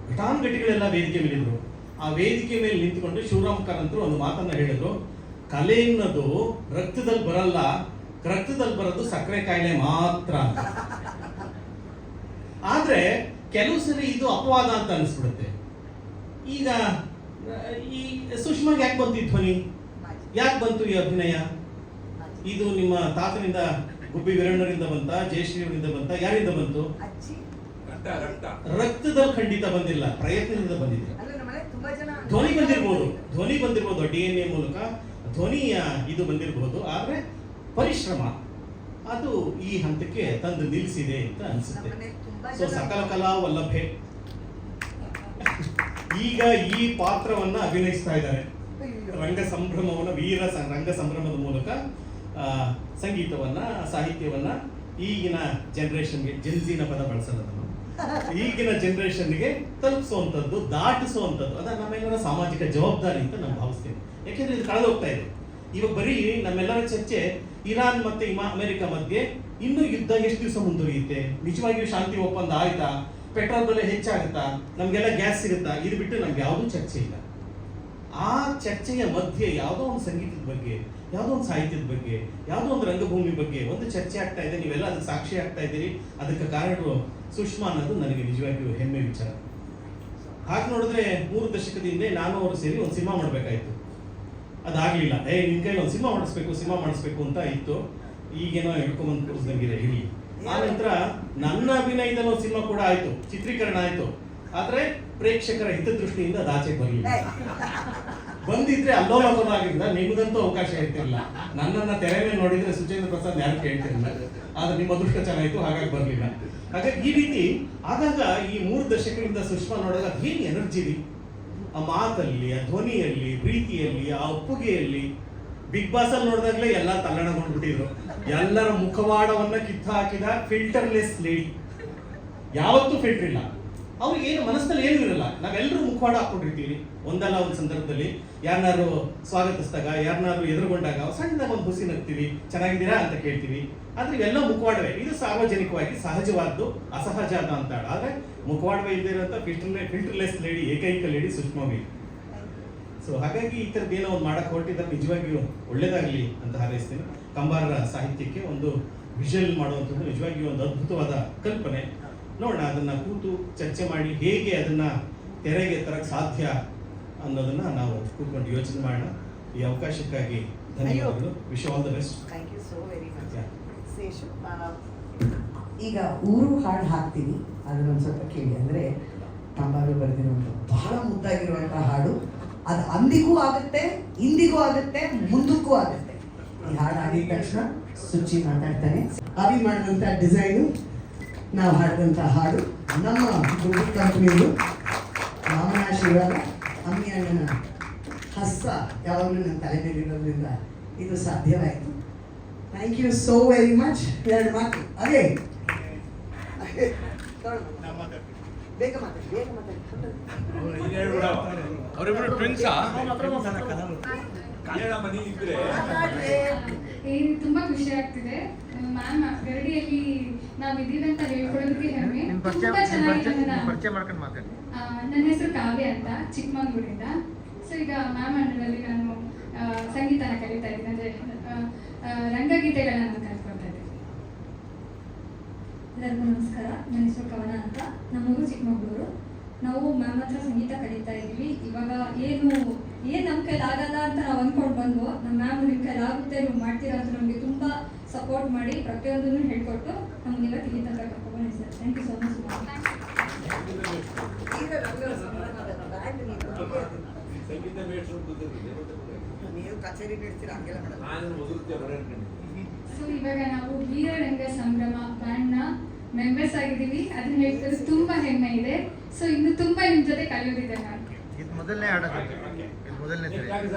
ಘಟಾನುಘಟಿಗಳೆಲ್ಲ ವೇದಿಕೆ ಮೇಲೆ ಇದ್ರು. ಆ ವೇದಿಕೆ ಮೇಲೆ ನಿಂತುಕೊಂಡು ಶಿವರಾಮ್ ಕಾರಂತರು ಒಂದು ಮಾತನ್ನ ಹೇಳಿದ್ರು, ಕಲೆ ಅನ್ನೋದು ರಕ್ತದಲ್ಲಿ ಬರಲ್ಲ, ರಕ್ತದಲ್ಲಿ ಬರೋದು ಸಕ್ಕರೆ ಕಾಯಿಲೆ ಮಾತ್ರ. ಆದ್ರೆ ಕೆಲವು ಸರಿ ಇದು ಅಪವಾದ ಅಂತ ಅನಿಸ್ಬಿಡುತ್ತೆ. ಈಗ ಈ ಸುಷ್ಮಾಗೆ ಯಾಕೆ ಬಂತು ಈ ಧ್ವನಿ, ಯಾಕೆ ಬಂತು ಈ ಅಭಿನಯ? ಇದು ನಿಮ್ಮ ತಾತನಿಂದ, ಗುಬ್ಬಿ ವೀರಣ್ಣರಿಂದ ಬಂತ, ಜಯಶ್ರೀಯವರಿಂದ ಬಂತ, ಯಾರಿಂದ ಬಂತು? ರಕ್ತದಲ್ಲಿ ಖಂಡಿತ ಬಂದಿಲ್ಲ, ಪ್ರಯತ್ನದಿಂದ ಬಂದಿದೆ. ಧ್ವನಿ ಬಂದಿರ್ಬೋದು DNA ಮೂಲಕ ಧ್ವನಿಯ ಇದು ಬಂದಿರಬಹುದು. ಆದ್ರೆ ಪರಿಶ್ರಮ ಅದು ಈ ಹಂತಕ್ಕೆ ತಂದು ನಿಲ್ಲಿಸಿದೆ ಅಂತ ಅನ್ಸುತ್ತೆ. ಸೊ ಸಕಲ ಕಲಾ ವಲ್ಲಭೆ ಈಗ ಈ ಪಾತ್ರವನ್ನ ಅಭಿನಯಿಸ್ತಾ ಇದ್ದಾರೆ. ರಂಗ ಸಂಭ್ರಮದ ಮೂಲಕ ಸಂಗೀತವನ್ನ, ಸಾಹಿತ್ಯವನ್ನ ಈಗಿನ ಜನರೇಷನ್ಗೆ, ಜೆನ್ಸಿನ ಪದ ಬಳಸಲ್ಲ ನಾನು, ಈಗಿನ ಜನರೇಷನ್ಗೆ ತಲುಪಿಸುವಂಥದ್ದು, ದಾಟಿಸುವಂಥದ್ದು ಅದ ನಮ್ಮೆಲ್ಲರ ಸಾಮಾಜಿಕ ಜವಾಬ್ದಾರಿ ಅಂತ ನಾನು ಭಾವಿಸ್ತೇನೆ. ಯಾಕೆಂದ್ರೆ ಇದು ಕಳೆದೋಗ್ತಾ ಇದೆ. ಇವಾಗ ಬರೀ ನಮ್ಮೆಲ್ಲರ ಚರ್ಚೆ ಇರಾನ್ ಮತ್ತೆ ಅಮೆರಿಕ ಮಧ್ಯೆ ಇನ್ನೂ ಯುದ್ಧ ಎಷ್ಟು ದಿವಸ ಮುಂದುವರಿಯುತ್ತೆ, ನಿಜವಾಗಿಯೂ ಶಾಂತಿ ಒಪ್ಪಂದ ಆಯ್ತಾ, ಪೆಟ್ರೋಲ್ ಬೆಲೆ ಹೆಚ್ಚಾಗುತ್ತಾ, ನಮ್ಗೆಲ್ಲ ಗ್ಯಾಸ್ ಸಿಗುತ್ತಾ, ಇದು ಬಿಟ್ಟು ನಮ್ಗೆ ಯಾವುದೂ ಚರ್ಚೆ ಇಲ್ಲ. ಆ ಚರ್ಚೆಯ ಮಧ್ಯೆ ಯಾವುದೋ ಒಂದು ಸಂಗೀತದ ಬಗ್ಗೆ, ಯಾವುದೋ ಒಂದು ಸಾಹಿತ್ಯದ ಬಗ್ಗೆ, ಯಾವುದೋ ಒಂದು ರಂಗಭೂಮಿ ಬಗ್ಗೆ ಒಂದು ಚರ್ಚೆ ಆಗ್ತಾ ಇದೆ. ನೀವೆಲ್ಲ ಅದಕ್ಕೆ ಸಾಕ್ಷಿ ಆಗ್ತಾ ಇದ್ದೀರಿ. ಅದಕ್ಕೆ ಕಾರಣರು ಸುಷ್ಮಾ ಅನ್ನೋದು ನನಗೆ ನಿಜವಾಗಿಯೂ ಹೆಮ್ಮೆ ವಿಚಾರ. ಹಾಗೆ ನೋಡಿದ್ರೆ 3 ದಶಕದ ಹಿಂದೆ ನಾನು ಅವರು ಸೇರಿ ಒಂದು ಸಿನಿಮಾ ಮಾಡಬೇಕಾಯ್ತು. ಅದಾಗ್ಲಿಲ್ಲ. ನಿಮ್ ಕೈಲಿ ಒಂದು ಸಿನಿಮಾ ಮಾಡಿಸ್ಬೇಕು ಅಂತ ಇತ್ತು. ಈಗೇನೋ ಹಿಡ್ಕೊಂಬಂದು ಕೂರಿಸ್ದಂಗಿದೆ ಇರಲಿ. ಆ ನಂತರ ನನ್ನ ಅಭಿನಯದಲ್ಲಿ ಒಂದು ಸಿನಿಮಾ ಕೂಡ ಆಯ್ತು, ಚಿತ್ರೀಕರಣ ಆಯ್ತು. ಆದ್ರೆ ಪ್ರೇಕ್ಷಕರ ಹಿತದೃಷ್ಟಿಯಿಂದ ಅದು ಆಚೆ ಬರಲಿಲ್ಲ. ಬಂದಿದ್ರೆ ಅಲ್ಲೋಲೋಕನ ಆಗಿಲ್ಲ, ನಿಮಗಂತೂ ಅವಕಾಶ ಇರ್ತಿರಲಿಲ್ಲ. ನನ್ನನ್ನ ತೆರೆ ಮೇಲೆ ನೋಡಿದ್ರೆ ಸುಚೇಂದ್ರ ಪ್ರಸಾದ್ ಯಾರು ಕೇಳ್ತಿರಲಿಲ್ಲ. ಆದ್ರೆ ನಿಮ್ಮ ಅದೃಷ್ಟ ಚೆನ್ನಾಗಿತ್ತು, ಹಾಗಾಗಿ ಬರಲಿಲ್ಲ. ಹಾಗಾಗಿ ಈ ರೀತಿ ಆಗಾಗ ಈ 3 ದಶಕಗಳಿಂದ ಸುಷ್ಮಾ ನೋಡಿದಾಗ ಏನ್ ಎನರ್ಜಿ ರೀ ಆ ಮಾತಲ್ಲಿ, ಆ ಧ್ವನಿಯಲ್ಲಿ, ಪ್ರೀತಿಯಲ್ಲಿ, ಆ ಒಪ್ಪುಗೆಯಲ್ಲಿ. ಬಿಗ್ ಬಾಸ್ ಅಲ್ಲಿ ನೋಡಿದಾಗಲೇ ಎಲ್ಲ ತಲ್ಲಣಗೊಂಡ್ಬಿಟ್ಟಿದ್ರು. ಎಲ್ಲರ ಮುಖವಾಡವನ್ನ ಕಿತ್ತು ಹಾಕಿದ ಫಿಲ್ಟರ್ಲೆಸ್ ಲೇಡಿ. ಯಾವತ್ತೂ ಫಿಲ್ಟರ್ ಇಲ್ಲ ಅವ್ರಿಗೆ, ಏನು ಮನಸ್ಸಲ್ಲಿ ಏನೂ ಇರಲ್ಲ. ನಾವೆಲ್ಲರೂ ಮುಖವಾಡ ಹಾಕೊಂಡಿರ್ತೀವಿ ಒಂದಲ್ಲ ಒಂದು ಸಂದರ್ಭದಲ್ಲಿ. ಯಾರನ್ನಾರು ಸ್ವಾಗತಿಸಿದಾಗ, ಯಾರನ್ನಾರು ಎದುರುಗೊಂಡಾಗ ಸಣ್ಣದಾಗ ಒಂದು ಹುಸಿ ನಗ್ತೀವಿ, ಚೆನ್ನಾಗಿದ್ದೀರಾ ಅಂತ ಕೇಳ್ತೀವಿ. ಆದ್ರೆ ಇವೆಲ್ಲ ಮುಖವಾಡವೇ. ಇದು ಸಾರ್ವಜನಿಕವಾಗಿ ಸಹಜವಾದ್ದು, ಅಸಹಜಾದ ಅಂತ. ಆದ್ರೆ ಮುಖವಾಡವೇ ಇಲ್ದಿರೋಂಥ ಫಿಲ್ಟರ್ಲೆಸ್ ಲೇಡಿ, ಏಕೈಕ ಲೇಡಿ ಸುಷ್ಮಾವಿ. ಸೊ ಹಾಗಾಗಿ ಈ ಥರದ್ದು ಏನೋ ಒಂದು ಮಾಡಕ್ಕೆ ಹೊರಟಿದ್ದಾರೆ. ನಿಜವಾಗಿಯೂ ಒಳ್ಳೇದಾಗಲಿ ಅಂತ ಹಾರೈಸ್ತೀನಿ. ಕಂಬಾರರ ಸಾಹಿತ್ಯಕ್ಕೆ ಒಂದು ವಿಷುವಲ್ ಮಾಡುವಂಥದ್ದು ನಿಜವಾಗಿಯೂ ಒಂದು ಅದ್ಭುತವಾದ ಕಲ್ಪನೆ. ನೋಡೋಣ, ಅದನ್ನ ಕೂತು ಚರ್ಚೆ ಮಾಡಿ ಹೇಗೆ ಅದನ್ನ ತೆರೆಗೆ ತರಕ್ಕೆ ಸಾಧ್ಯ ಅನ್ನೋದನ್ನ ನಾವು ಕೂತ್ಕೊಂಡು ಯೋಚನೆ ಮಾಡೋಣ. ಈ ಅವಕಾಶಕ್ಕಾಗಿ ಧನ್ಯವಾದಗಳು. Wish all the best. Thank you so very much. Sheshu, ಈಗ ಊರು ಹಾಡು ಹಾಕ್ತೀನಿ, ಅದನ್ನೊಂದು ಸ್ವಲ್ಪ ಕೇಳಿ. ಅಂದರೆ ಕಂಬಾರು ಬರೆದಿರುವಂಥ ಬಹಳ ಮುದ್ದಾಗಿರುವಂಥ ಹಾಡು. ಅದು ಅಂದಿಗೂ ಆಗುತ್ತೆ, ಇಂದಿಗೂ ಆಗುತ್ತೆ, ಮುಂದಕ್ಕೂ ಆಗುತ್ತೆ. ಈ ಹಾಡು ಆಗಿದ ತಕ್ಷಣ ಸುಚಿ ಮಾತಾಡ್ತಾನೆ. ಅವಿ ಮಾಡಿದಂಥ ಡಿಸೈನು, ನಾವು ಹಾಡಿದಂಥ ಹಾಡು, ನಮ್ಮ ಗುಡ್ ಕಂಪ್ನಿಯವರು ಮಾಮನ ಆಶೀರ್ವಾದ, ಅಮ್ಮಿ ಅಣ್ಣನ ಹಸ್ತ ಯಾವಾಗಲೂ ನನ್ನ ತಲೆ ಮೇಲಿರೋದ್ರಿಂದ ಇದು ಸಾಧ್ಯವಾಯಿತು. Thank you so very much. 2 ಮಾತು ಅದೇ ಬೇಗ ಮಾತಾಡಿ. ಅವರಿಬ್ರು ಟ್ವಿನ್ಸಾ? ತುಂಬಾ ಖುಷಿ ಆಗ್ತಿದೆ ಮ್ಯಾಮ್. ಗರಡಿಯಲ್ಲಿ ನಾವಿದ್ದೀವಿ ಅಂತ ಹೇಳ್ಕೊಳ್ಳೋದಕ್ಕೆ ಹೆಮ್ಮೆ. ತುಂಬಾ ಚೆನ್ನಾಗಿದೆ. ನನ್ನ ಹೆಸರು ಕಾವ್ಯ ಅಂತ, ಚಿಕ್ಕಮಂಗ್ಳೂರಿಂದ. ಸೊ ಈಗ ಮ್ಯಾಮ್ ಅಂಡರಲ್ಲಿ ನಾನು ಸಂಗೀತನ ಕಲಿತಾ ಇದ್ದೀನಿ. ಅಂದರೆ ರಂಗಗೀತೆಗಳನ್ನ ನಾನು ಕಲ್ತ್ಕೊಳ್ತಾ ಇದ್ದೀನಿ. ಎಲ್ಲರಿಗೂ ನಮಸ್ಕಾರ. ನನ್ನ ಹೆಸರು ಕವನ ಅಂತ. ನಮ್ಮೂರು ಚಿಕ್ಕಮಗಳೂರು. ನಾವು ಮ್ಯಾಮ್ ಹತ್ರ ಸಂಗೀತ ಕಲಿತಾ ಇದ್ದೀವಿ. ಇವಾಗ ಏನು ನಮ್ಮ ಕೈಲಿ ಆಗಲ್ಲ ಅಂತ ನಾವು ಅಂದ್ಕೊಂಡು ಬಂದ್ವು. ನಮ್ಮ ಮ್ಯಾಮ್ ನಿಮ್ಮ ಕೈಲಿ ಆಗುತ್ತೆ, ನೀವು ಮಾಡ್ತೀರಾ ಅಂತ ನಮಗೆ ತುಂಬ ಸಪೋರ್ಟ್ ಮಾಡಿ ಪ್ರತಿಯೊಂದನ್ನು ಹೇಳ್ಕೊಟ್ಟು ನಮ್ಗೆ ಇವತ್ತು ಇಲ್ಲಿ ತನಕ ಕರ್ಕೊಂಡು sir. Thank you so much. So ಇವಾಗ ನಾವು ವೀರರಂಗ ಸಂಭ್ರಮ ಬ್ಯಾಂಡ್ನ ಮೆಂಬರ್ಸ್ ಆಗಿದ್ದೀವಿ. ಅದನ್ನ ಹೇಳ್ತಾರೆ ತುಂಬಾ ಹೆಮ್ಮೆ ಇದೆ. ಸೊ ಇನ್ನು ತುಂಬಾ ನಿಮ್ಮ ಜೊತೆ ಕಲಿಯೋದಿದೆ ಮ್ಯಾಮ್. ಇದು ಮೊದಲನೇ ಹಾಡೋದು, ಇದು ಮೊದಲನೇ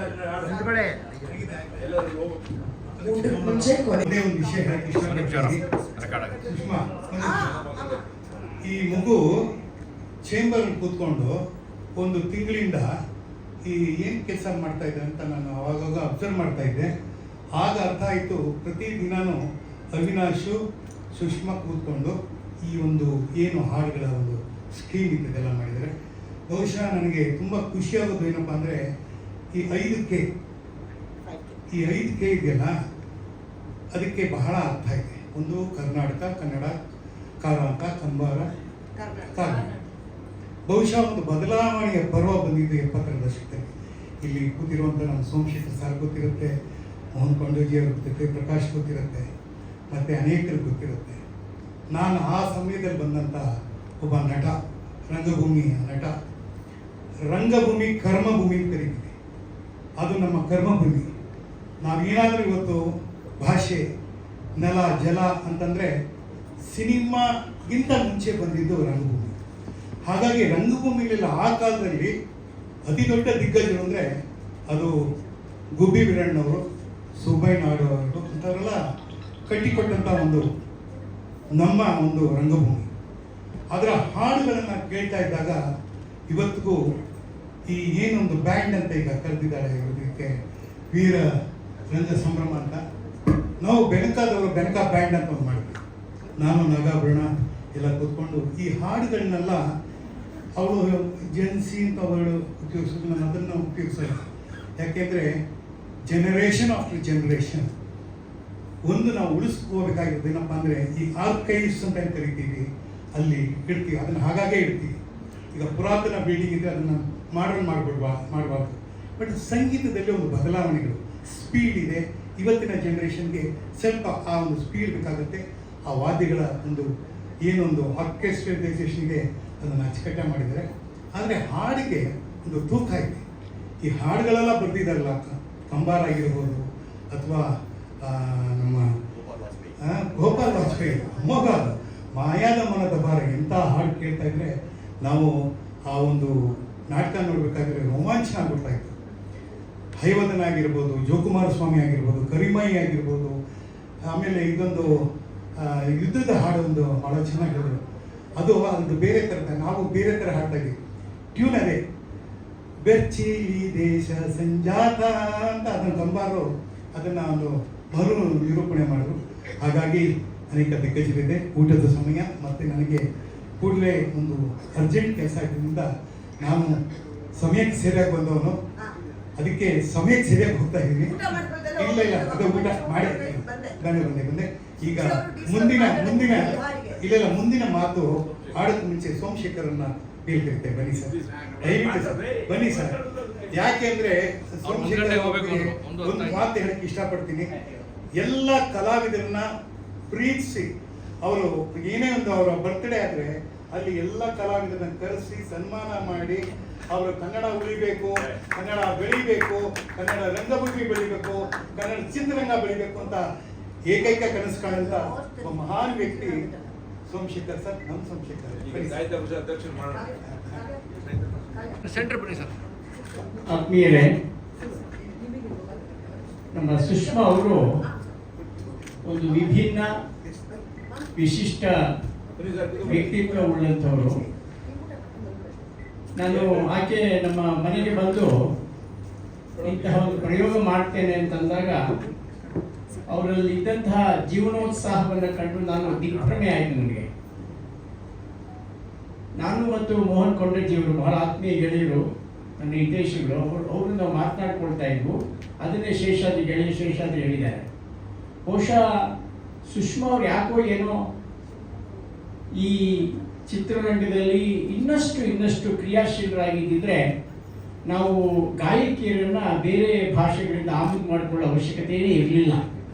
ಮುಂದ್ಗಡೆ ಮುಂಚೆ ಕೊನೆ ಒಂದೇ ಒಂದು ವಿಷಯ ಹೇಳಕ್ಕೆ ಇಷ್ಟಪಡ್ತೀನಿ. ಸುಷ್ಮಾ, ಈ ಮಗು ಚೇಂಬರ್ ಕೂತ್ಕೊಂಡು ಒಂದು ತಿಂಗಳಿಂದ ಈ ಏನು ಕೆಲಸ ಮಾಡ್ತಾ ಇದೆ ಅಂತ ನಾನು ಅವಾಗಾಗ ಅಬ್ಸರ್ವ್ ಮಾಡ್ತಾ ಇದ್ದೆ. ಆಗ ಅರ್ಥ ಆಯಿತು, ಪ್ರತಿದಿನವೂ ಅವಿನಾಶು ಸುಷ್ಮಾ ಕೂತ್ಕೊಂಡು ಈ ಒಂದು ಏನು ಹಾಡುಗಳ ಒಂದು ಸ್ಕೀಮ್ ಇದೆಲ್ಲ ಮಾಡಿದರೆ, ಬಹುಶಃ ನನಗೆ ತುಂಬ ಖುಷಿಯಾಗೋದು ಏನಪ್ಪ ಅಂದರೆ ಈ 5K ಇದೆಯಲ್ಲ, ಅದಕ್ಕೆ ಬಹಳ ಅರ್ಥ ಇದೆ. ಒಂದು ಕರ್ನಾಟಕ, ಕನ್ನಡ, ಕಾರಾಂತ, ಕಂಬಾರ, ಕಾರ್ನಾಟಕ. ಬಹುಶಃ ಒಂದು ಬದಲಾವಣೆಯ ಪರ್ವ ಬಂದಿದ್ದು 70ರ ದಶಕದಲ್ಲಿ. ಇಲ್ಲಿ ಕೂತಿರುವಂಥ ನಮ್ಮ ಸೋಮಶೇಖರ್ ಸರ್ ಗೊತ್ತಿರುತ್ತೆ, ಮೋಹನ್ ಕೊಂಡೋಜಿ ಅವ್ರಿಗೆ ಗೊತ್ತಿರುತ್ತೆ, ಪ್ರಕಾಶ್ ಗೊತ್ತಿರುತ್ತೆ, ಮತ್ತು ಅನೇಕರು ಗೊತ್ತಿರುತ್ತೆ. ನಾನು ಆ ಸಮಯದಲ್ಲಿ ಬಂದಂಥ ಒಬ್ಬ ನಟ, ರಂಗಭೂಮಿಯ ನಟ. ರಂಗಭೂಮಿ ಕರ್ಮಭೂಮಿ ಅಂತ ಕರೀತೀವಿ. ಅದು ನಮ್ಮ ಕರ್ಮಭೂಮಿ. ನಾವೇನಾದರೂ ಇವತ್ತು ಭಾಷೆ, ನೆಲ, ಜಲ ಅಂತಂದರೆ ಸಿನಿಮಾಗಿಂತ ಮುಂಚೆ ಬಂದಿದ್ದು ರಂಗಭೂಮಿ. ಹಾಗಾಗಿ ರಂಗಭೂಮಿಲೆಲ್ಲ ಆ ಕಾಲದಲ್ಲಿ ಅತಿ ದೊಡ್ಡ ದಿಗ್ಗಜರು ಅಂದರೆ ಅದು ಗುಬ್ಬಿ ವೀರಣ್ಣವರು, ಸುಬ್ಬಯ್ಯ ನಾಯ್ಡು ಅವರು ಅಂಥವರೆಲ್ಲ ಕಟ್ಟಿಕೊಟ್ಟಂಥ ಒಂದು ನಮ್ಮ ಒಂದು ರಂಗಭೂಮಿ. ಅದರ ಹಾಡುಗಳನ್ನು ಕೇಳ್ತಾ ಇದ್ದಾಗ ಇವತ್ತಿಗೂ ಈ ಏನೊಂದು ಬ್ಯಾಂಡ್ ಅಂತ ಈಗ ಕರೆದಿದ್ದಾರೆ ಇದಕ್ಕೆ, ವೀರ ರಂಗ ಸಂಭ್ರಮ ಅಂತ. ನಾವು ಬೆನಕದವರು ಬೆನಕ ಬ್ಯಾಂಡ್ ಅಂತ ಒಂದು ಮಾಡಿದ್ವಿ. ನಾನು ನಗಾಭರಣ ಎಲ್ಲ ಕೂತ್ಕೊಂಡು ಈ ಹಾಡುಗಳನ್ನೆಲ್ಲ ಅವಳು ಜೆನ್ಸಿ ಅಂತ ಅವಳು ಉಪಯೋಗಿಸೋದು, ನಾನು ಅದನ್ನು ಉಪಯೋಗಿಸೋದು. ಯಾಕೆಂದರೆ ಜನರೇಷನ್ ಆಫ್ಟರ್ ಜನರೇಷನ್ ಒಂದು ನಾವು ಉಳಿಸ್ಕೋಬೇಕಾಗಿರೋದು ಏನಪ್ಪ ಅಂದರೆ ಈ ಆರ್ಕೈವ್ಸ್ ಅಂತ ಏನು ಕರಿತೀವಿ, ಅಲ್ಲಿ ಇಡ್ತೀವಿ. ಅದನ್ನು ಹಾಗಾಗೇ ಇಡ್ತೀವಿ. ಈಗ ಪುರಾತನ ಬಿಲ್ಡಿಂಗ್ ಇದ್ದರೆ ಅದನ್ನು ಮಾಡಬಾರ್ದು. ಬಟ್ ಸಂಗೀತದಲ್ಲಿ ಒಂದು ಬದಲಾವಣೆಗಳು, ಸ್ಪೀಡ್ ಇದೆ. ಇವತ್ತಿನ ಜನ್ರೇಷನ್ಗೆ ಸ್ವಲ್ಪ ಆ ಒಂದು ಸ್ಪೀಡ್ ಬೇಕಾಗುತ್ತೆ. ಆ ವಾದ್ಯಗಳ ಒಂದು ಏನೊಂದು ಆರ್ಕೆಸ್ಟ್ರೈಸೇಷನ್ ಇದೆ, ಅದನ್ನು ಅಚ್ಚುಕಟ್ಟಾಗಿ ಮಾಡಿದ್ದಾರೆ. ಆದರೆ ಹಾಡಿಗೆ ಒಂದು ತೂಕ ಇದೆ. ಈ ಹಾಡುಗಳೆಲ್ಲ ಬರೆದಿದ್ದಾರಲ್ಲ, ಕಂಬಾರ ಆಗಿರ್ಬೋದು ಅಥವಾ ನಮ್ಮ ಗೋಪಾಲ್ ವಾಜಪೇಯಿ ಅಮೋಘ ಮಾಯಾದ ಮನದ ಭಾರ, ಎಂಥ ಹಾಡು ಕೇಳ್ತಾ ಇದ್ರೆ ನಾವು ಆ ಒಂದು ನಾಟಕ ನೋಡಬೇಕಾದ್ರೆ ರೋಮಾಂಚನ ಆಗ್ಬಿಡ್ತಾ ಇತ್ತು. ಹೈವದನ ಆಗಿರ್ಬೋದು, ಜೋಕುಮಾರ ಸ್ವಾಮಿ ಆಗಿರ್ಬೋದು, ಕರಿಮಯಿ ಆಗಿರ್ಬೋದು, ಆಮೇಲೆ ಇದೊಂದು ಯುದ್ಧದ ಹಾಡು ಒಂದು ಭಾಳ ಚೆನ್ನಾಗಿರೋದು. ಅದು ಬೇರೆ ಥರದ, ನಾವು ಬೇರೆ ಥರ ಹಾಡ್ತಾಯಿದ್ವಿ. ಟ್ಯೂನ್ ಅದೇ, ಬೆರ್ಚಿಲಿ ದೇಶ ಸಂಜಾತ ಅಂತ ಅದನ್ನು ಕಂಬಾರು ಅದನ್ನು ಒಂದು ಮರು ನಿರೂಪಣೆ ಮಾಡಿದ್ರು. ಹಾಗಾಗಿ ಅನೇಕ ದಿಗ್ಗಜರಿದೆ. ಊಟದ ಸಮಯ ಮತ್ತು ನನಗೆ ಕೂಡಲೇ ಒಂದು ಅರ್ಜೆಂಟ್ ಕೆಲಸ ಇದ್ದರಿಂದ ನಾನು ಸಮಯಕ್ಕೆ ಸರಿಯಾಗಿ ಬಂದವನು, ಅದಕ್ಕೆ ಸಮಯಕ್ಕೆ ಸರಿಯಾಗಿ ಹೋಗ್ತಾ ಇದ್ದೀನಿ. ಇಲ್ಲ ಅದು ಊಟ ಮಾಡಿ ಬಂದೆ. ಈಗ ಮುಂದಿನ ಮಾತು ಆಡೋಕ್ಕೆ ಮುಂಚೆ ಸೋಮಶೇಖರನ್ನ ಹೇಳ್ತಿರ್ತೆ. ಬನ್ನಿ ಸರ್, ದಯವಿಟ್ಟು ಬನ್ನಿ ಸರ್. ಯಾಕೆ ಅಂದರೆ ಸೋಮಶೇಖರ್ ಒಂದು ಮಾತು ಹೇಳಕ್ಕೆ ಇಷ್ಟಪಡ್ತೀನಿ. ಎಲ್ಲ ಕಲಾವಿದರನ್ನ ಪ್ರೀತಿಸಿ, ಅವರು ಏನೇ ಒಂದು ಅವರ ಬರ್ತ್ಡೇ ಆದರೆ ಅಲ್ಲಿ ಎಲ್ಲ ಕಲಾವಿದರನ್ನ ಕರೆಸಿ ಸನ್ಮಾನ ಮಾಡಿ, ಅವರು ಕನ್ನಡ ಉಳಿಬೇಕು, ಕನ್ನಡ ಬೆಳಿಬೇಕು, ಕನ್ನಡ ರಂಗಭೂಮಿ ಬೆಳಿಬೇಕು, ಕನ್ನಡ ಚಿತ್ರರಂಗ ಬೆಳಿಬೇಕು ಅಂತ ಏಕೈಕ ಕನಸು ಕಾಣಂತ ಒಬ್ಬ ಮಹಾನ್ ವ್ಯಕ್ತಿ ಸೋಮಶೇಖರ್ ಸರ್. ನಮ್ಮ ಸೋಮಶೇಖರ್ ಸೆಂಟರ್ ಬನ್ನಿ ಸರ್. ಆತ್ಮೀಯರೇ, ನಮ್ಮ ಸುಷ್ಮಾ ಅವರು ಒಂದು ವಿಭಿನ್ನ ವಿಶಿಷ್ಟ ವ್ಯಕ್ತಿತ್ವ ಉಳ್ಳಂಥವರು. ನಾನು ಆಕೆ ನಮ್ಮ ಮನೆಗೆ ಬಂದು ಇಂತಹ ಒಂದು ಪ್ರಯೋಗ ಮಾಡ್ತೇನೆ ಅಂತಂದಾಗ ಅವರಲ್ಲಿ ಇದ್ದಂತಹ ಜೀವನೋತ್ಸಾಹವನ್ನು ಕಂಡು ನಾನು ದಿಗ್ಭ್ರಮೆ ಆಯಿತು. ನನಗೆ ನಾನು ಮತ್ತು ಮೋಹನ್ ಕೊಂಡಜ್ಜಿಯವರು ಬಹಳ ಆತ್ಮೀಯ ಗೆಳೆಯರು, ನನ್ನ ಹಿತೈಷಿಗಳು. ಅವರು ನಾವು ಮಾತನಾಡ್ಕೊಳ್ತಾ ಇದ್ವು. ಅದನ್ನೇ ಗೆಳೆಯ ಶೇಷಾದ್ರಿ ಹೇಳಿದ್ದಾರೆ. ಬಹುಶಃ ಸುಷ್ಮಾ ಅವ್ರು ಯಾಕೋ ಏನೋ ಈ ಚಿತ್ರರಂಗದಲ್ಲಿ ಇನ್ನಷ್ಟು ಕ್ರಿಯಾಶೀಲರಾಗಿದ್ದಿದ್ರೆ ನಾವು ಗಾಯಕಿಯರನ್ನ ಬೇರೆ ಭಾಷೆಗಳಿಂದ ಆಮದು ಮಾಡಿಕೊಳ್ಳೋ ಅವಶ್ಯಕತೆಯೇ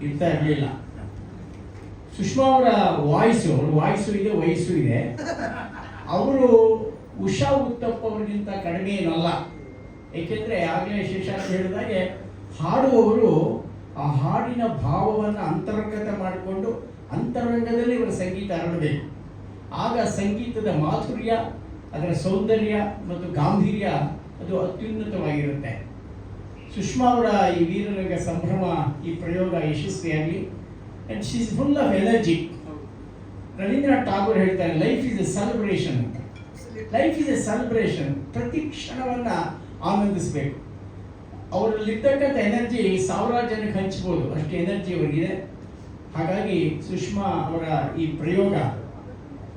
ಇರ್ತಾ ಇರಲಿಲ್ಲ. ಸುಷ್ಮಾ ಅವರ ವಾಯ್ಸು ಇದೆ, ವಯಸ್ಸು ಇದೆ. ಅವರು ಉಷಾ ಉತ್ತಪ್ಪ ಅವರಿಗಿಂತ ಕಡಿಮೆ ಏನಲ್ಲ. ಏಕೆಂದರೆ ಆಗಲೇ ಶೇಷಾದ್ರಿ ಹೇಳಿದಾಗೆ ಹಾಡುವವರು ಆ ಹಾಡಿನ ಭಾವವನ್ನು ಅಂತರ್ಗತ ಮಾಡಿಕೊಂಡು ಅಂತರಂಗದಲ್ಲಿ ಇವರ ಸಂಗೀತ ಹರಡಬೇಕು. ಆಗ ಸಂಗೀತದ ಮಾಧುರ್ಯ, ಅದರ ಸೌಂದರ್ಯ ಮತ್ತು ಗಾಂಭೀರ್ಯ ಅದು ಅತ್ಯುನ್ನತವಾಗಿರುತ್ತೆ. ಸುಷ್ಮಾ ಅವರ ಈ ವೀರರಂಗ ಸಂಭ್ರಮ, ಈ ಪ್ರಯೋಗ ಯಶಸ್ವಿಯಾಗಲಿ. And she is full of energy. Rabindranath Tagore ಹೇಳ್ತಾರೆ, ಲೈಫ್ ಈಸ್ ಎ ಸೆಲೆಬ್ರೇಷನ್ ಅಂತ. Life is a celebration. ಪ್ರತಿ ಕ್ಷಣವನ್ನು ಆನಂದಿಸಬೇಕು. ಅವರಲ್ಲಿರ್ತಕ್ಕಂಥ ಎನರ್ಜಿ ಸಾವಿರಾರು ಜನಕ್ಕೆ ಹಂಚ್ಬೋದು, ಅಷ್ಟು ಎನರ್ಜಿ ಅವರಿಗಿದೆ. ಹಾಗಾಗಿ ಸುಷ್ಮಾ ಅವರ ಈ ಪ್ರಯೋಗ